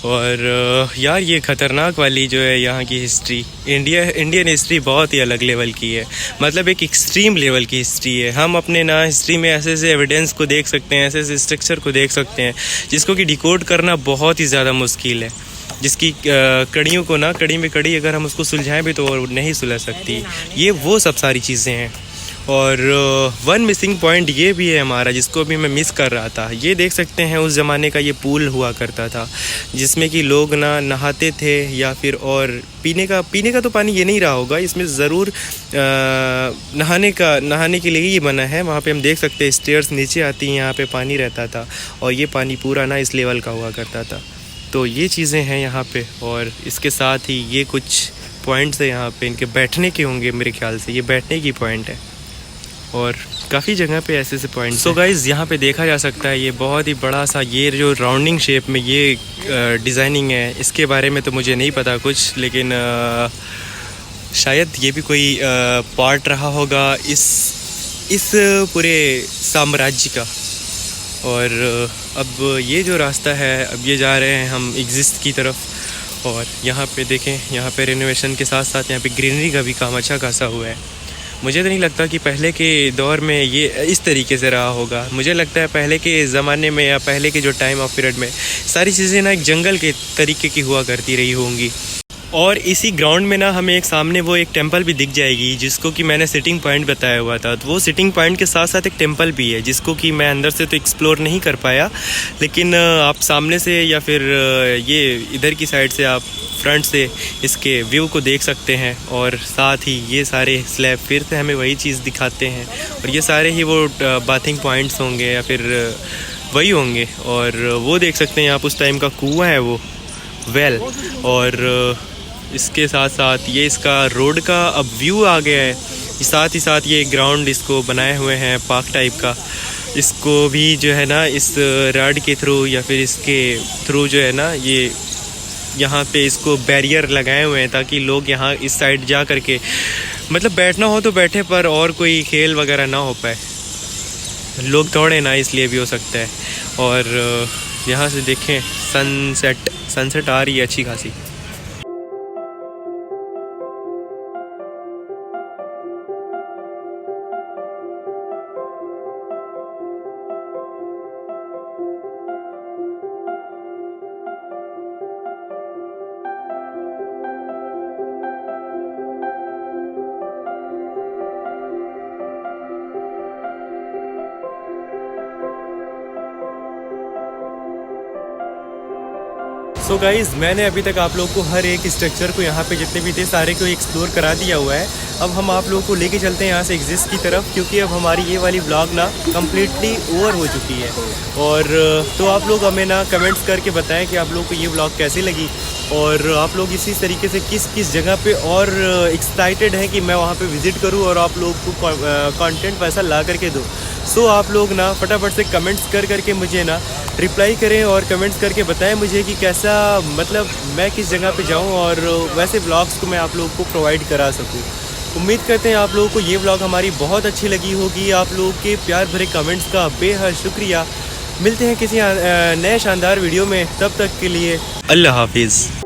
[SPEAKER 1] और यार ये ख़तरनाक वाली जो है यहाँ की हिस्ट्री, इंडियन हिस्ट्री बहुत ही अलग लेवल की है, मतलब एक एक्सट्रीम लेवल की हिस्ट्री है। हम अपने ना हिस्ट्री में ऐसे एविडेंस को देख सकते हैं, ऐसे स्ट्रक्चर को देख सकते हैं जिसको कि डिकोड करना बहुत ही ज़्यादा मुश्किल है, जिसकी कड़ियों को ना, कड़ी में कड़ी अगर हम उसको सुलझाएं भी तो वो नहीं सुलझ सकती। ये वो सब सारी चीज़ें हैं। और वन मिसिंग पॉइंट ये भी है हमारा, जिसको भी मैं मिस कर रहा था। ये देख सकते हैं उस ज़माने का ये पूल हुआ करता था, जिसमें कि लोग ना नहाते थे या फिर और पीने का तो पानी ये नहीं रहा होगा, इसमें ज़रूर नहाने के लिए ही बना है। वहाँ पे हम देख सकते हैं स्टेयर्स नीचे आती हैं, यहाँ पे पानी रहता था और ये पानी पूरा ना इस लेवल का हुआ करता था। तो ये चीज़ें हैं यहाँ पे, और इसके साथ ही ये कुछ पॉइंट्स है यहाँ पे, इनके बैठने के होंगे मेरे ख्याल से, ये बैठने की पॉइंट है और काफ़ी जगह पे ऐसे पॉइंट। सो गाइज़ यहाँ पे देखा जा सकता है ये बहुत ही बड़ा सा, ये जो राउंडिंग शेप में ये डिज़ाइनिंग है, इसके बारे में तो मुझे नहीं पता कुछ, लेकिन शायद ये भी कोई पार्ट रहा होगा इस पूरे साम्राज्य का। और अब ये जो रास्ता है, अब ये जा रहे हैं हम एग्जिस्ट की तरफ। और यहाँ पे देखें, यहाँ पे रेनोवेशन के साथ साथ यहाँ पे ग्रीनरी का भी काम अच्छा खासा हुआ है। मुझे तो नहीं लगता कि पहले के दौर में ये इस तरीके से रहा होगा। मुझे लगता है पहले के ज़माने में या पहले के जो टाइम ऑफ पीरियड में सारी चीज़ें ना एक जंगल के तरीके की हुआ करती रही होंगी। और इसी ग्राउंड में ना हमें एक सामने वो एक टेंपल भी दिख जाएगी, जिसको कि मैंने सिटिंग पॉइंट बताया हुआ था। तो वो सिटिंग पॉइंट के साथ साथ एक टेंपल भी है, जिसको कि मैं अंदर से तो एक्सप्लोर नहीं कर पाया, लेकिन आप सामने से या फिर ये इधर की साइड से आप फ्रंट से इसके व्यू को देख सकते हैं। और साथ ही ये सारे स्लैब फिर से हमें वही चीज़ दिखाते हैं, और ये सारे ही वो बाथिंग पॉइंट्स होंगे या फिर वही होंगे। और वो देख सकते हैं आप, उस टाइम का कुआं है वो वेल। और इसके साथ साथ ये इसका रोड का अब व्यू आ गया है। साथ ही साथ ये ग्राउंड इसको बनाए हुए हैं पार्क टाइप का, इसको भी जो है ना इस राड के थ्रू या फिर इसके थ्रू जो है ना ये यहाँ पे इसको बैरियर लगाए हुए हैं, ताकि लोग यहाँ इस साइड जा करके मतलब बैठना हो तो बैठे, पर और कोई खेल वगैरह ना हो पाए, लोग दौड़े ना, इसलिए भी हो सकता है। और यहाँ से देखें सनसेट आ रही है अच्छी खासी। सो गाइज़, मैंने अभी तक आप लोगों को हर एक स्ट्रक्चर को यहाँ पे जितने भी थे सारे को एक्सप्लोर करा दिया हुआ है। अब हम आप लोगों को लेके चलते हैं यहाँ से एग्जिस्ट की तरफ, क्योंकि अब हमारी ये वाली व्लॉग ना कम्प्लीटली ओवर हो चुकी है। और तो आप लोग हमें ना कमेंट्स करके बताएं कि आप लोगों को ये व्लॉग कैसी लगी, और आप लोग इसी तरीके से किस जगह पे और एक्साइटेड हैं कि मैं वहाँ पे विज़िट करूँ और आप लोग को कंटेंट वैसा ला करके दूँ। सो आप लोग ना फटाफट से कमेंट्स करके मुझे ना रिप्लाई करें और कमेंट्स करके बताएं मुझे कि कैसा, मतलब मैं किस जगह पे जाऊं और वैसे व्लॉग्स को मैं आप लोगों को प्रोवाइड करा सकूं। उम्मीद करते हैं आप लोगों को ये व्लॉग हमारी बहुत अच्छी लगी होगी। आप लोगों के प्यार भरे कमेंट्स का बेहद शुक्रिया। मिलते हैं किसी नए शानदार वीडियो में, तब तक के लिए अल्लाह हाफिज़।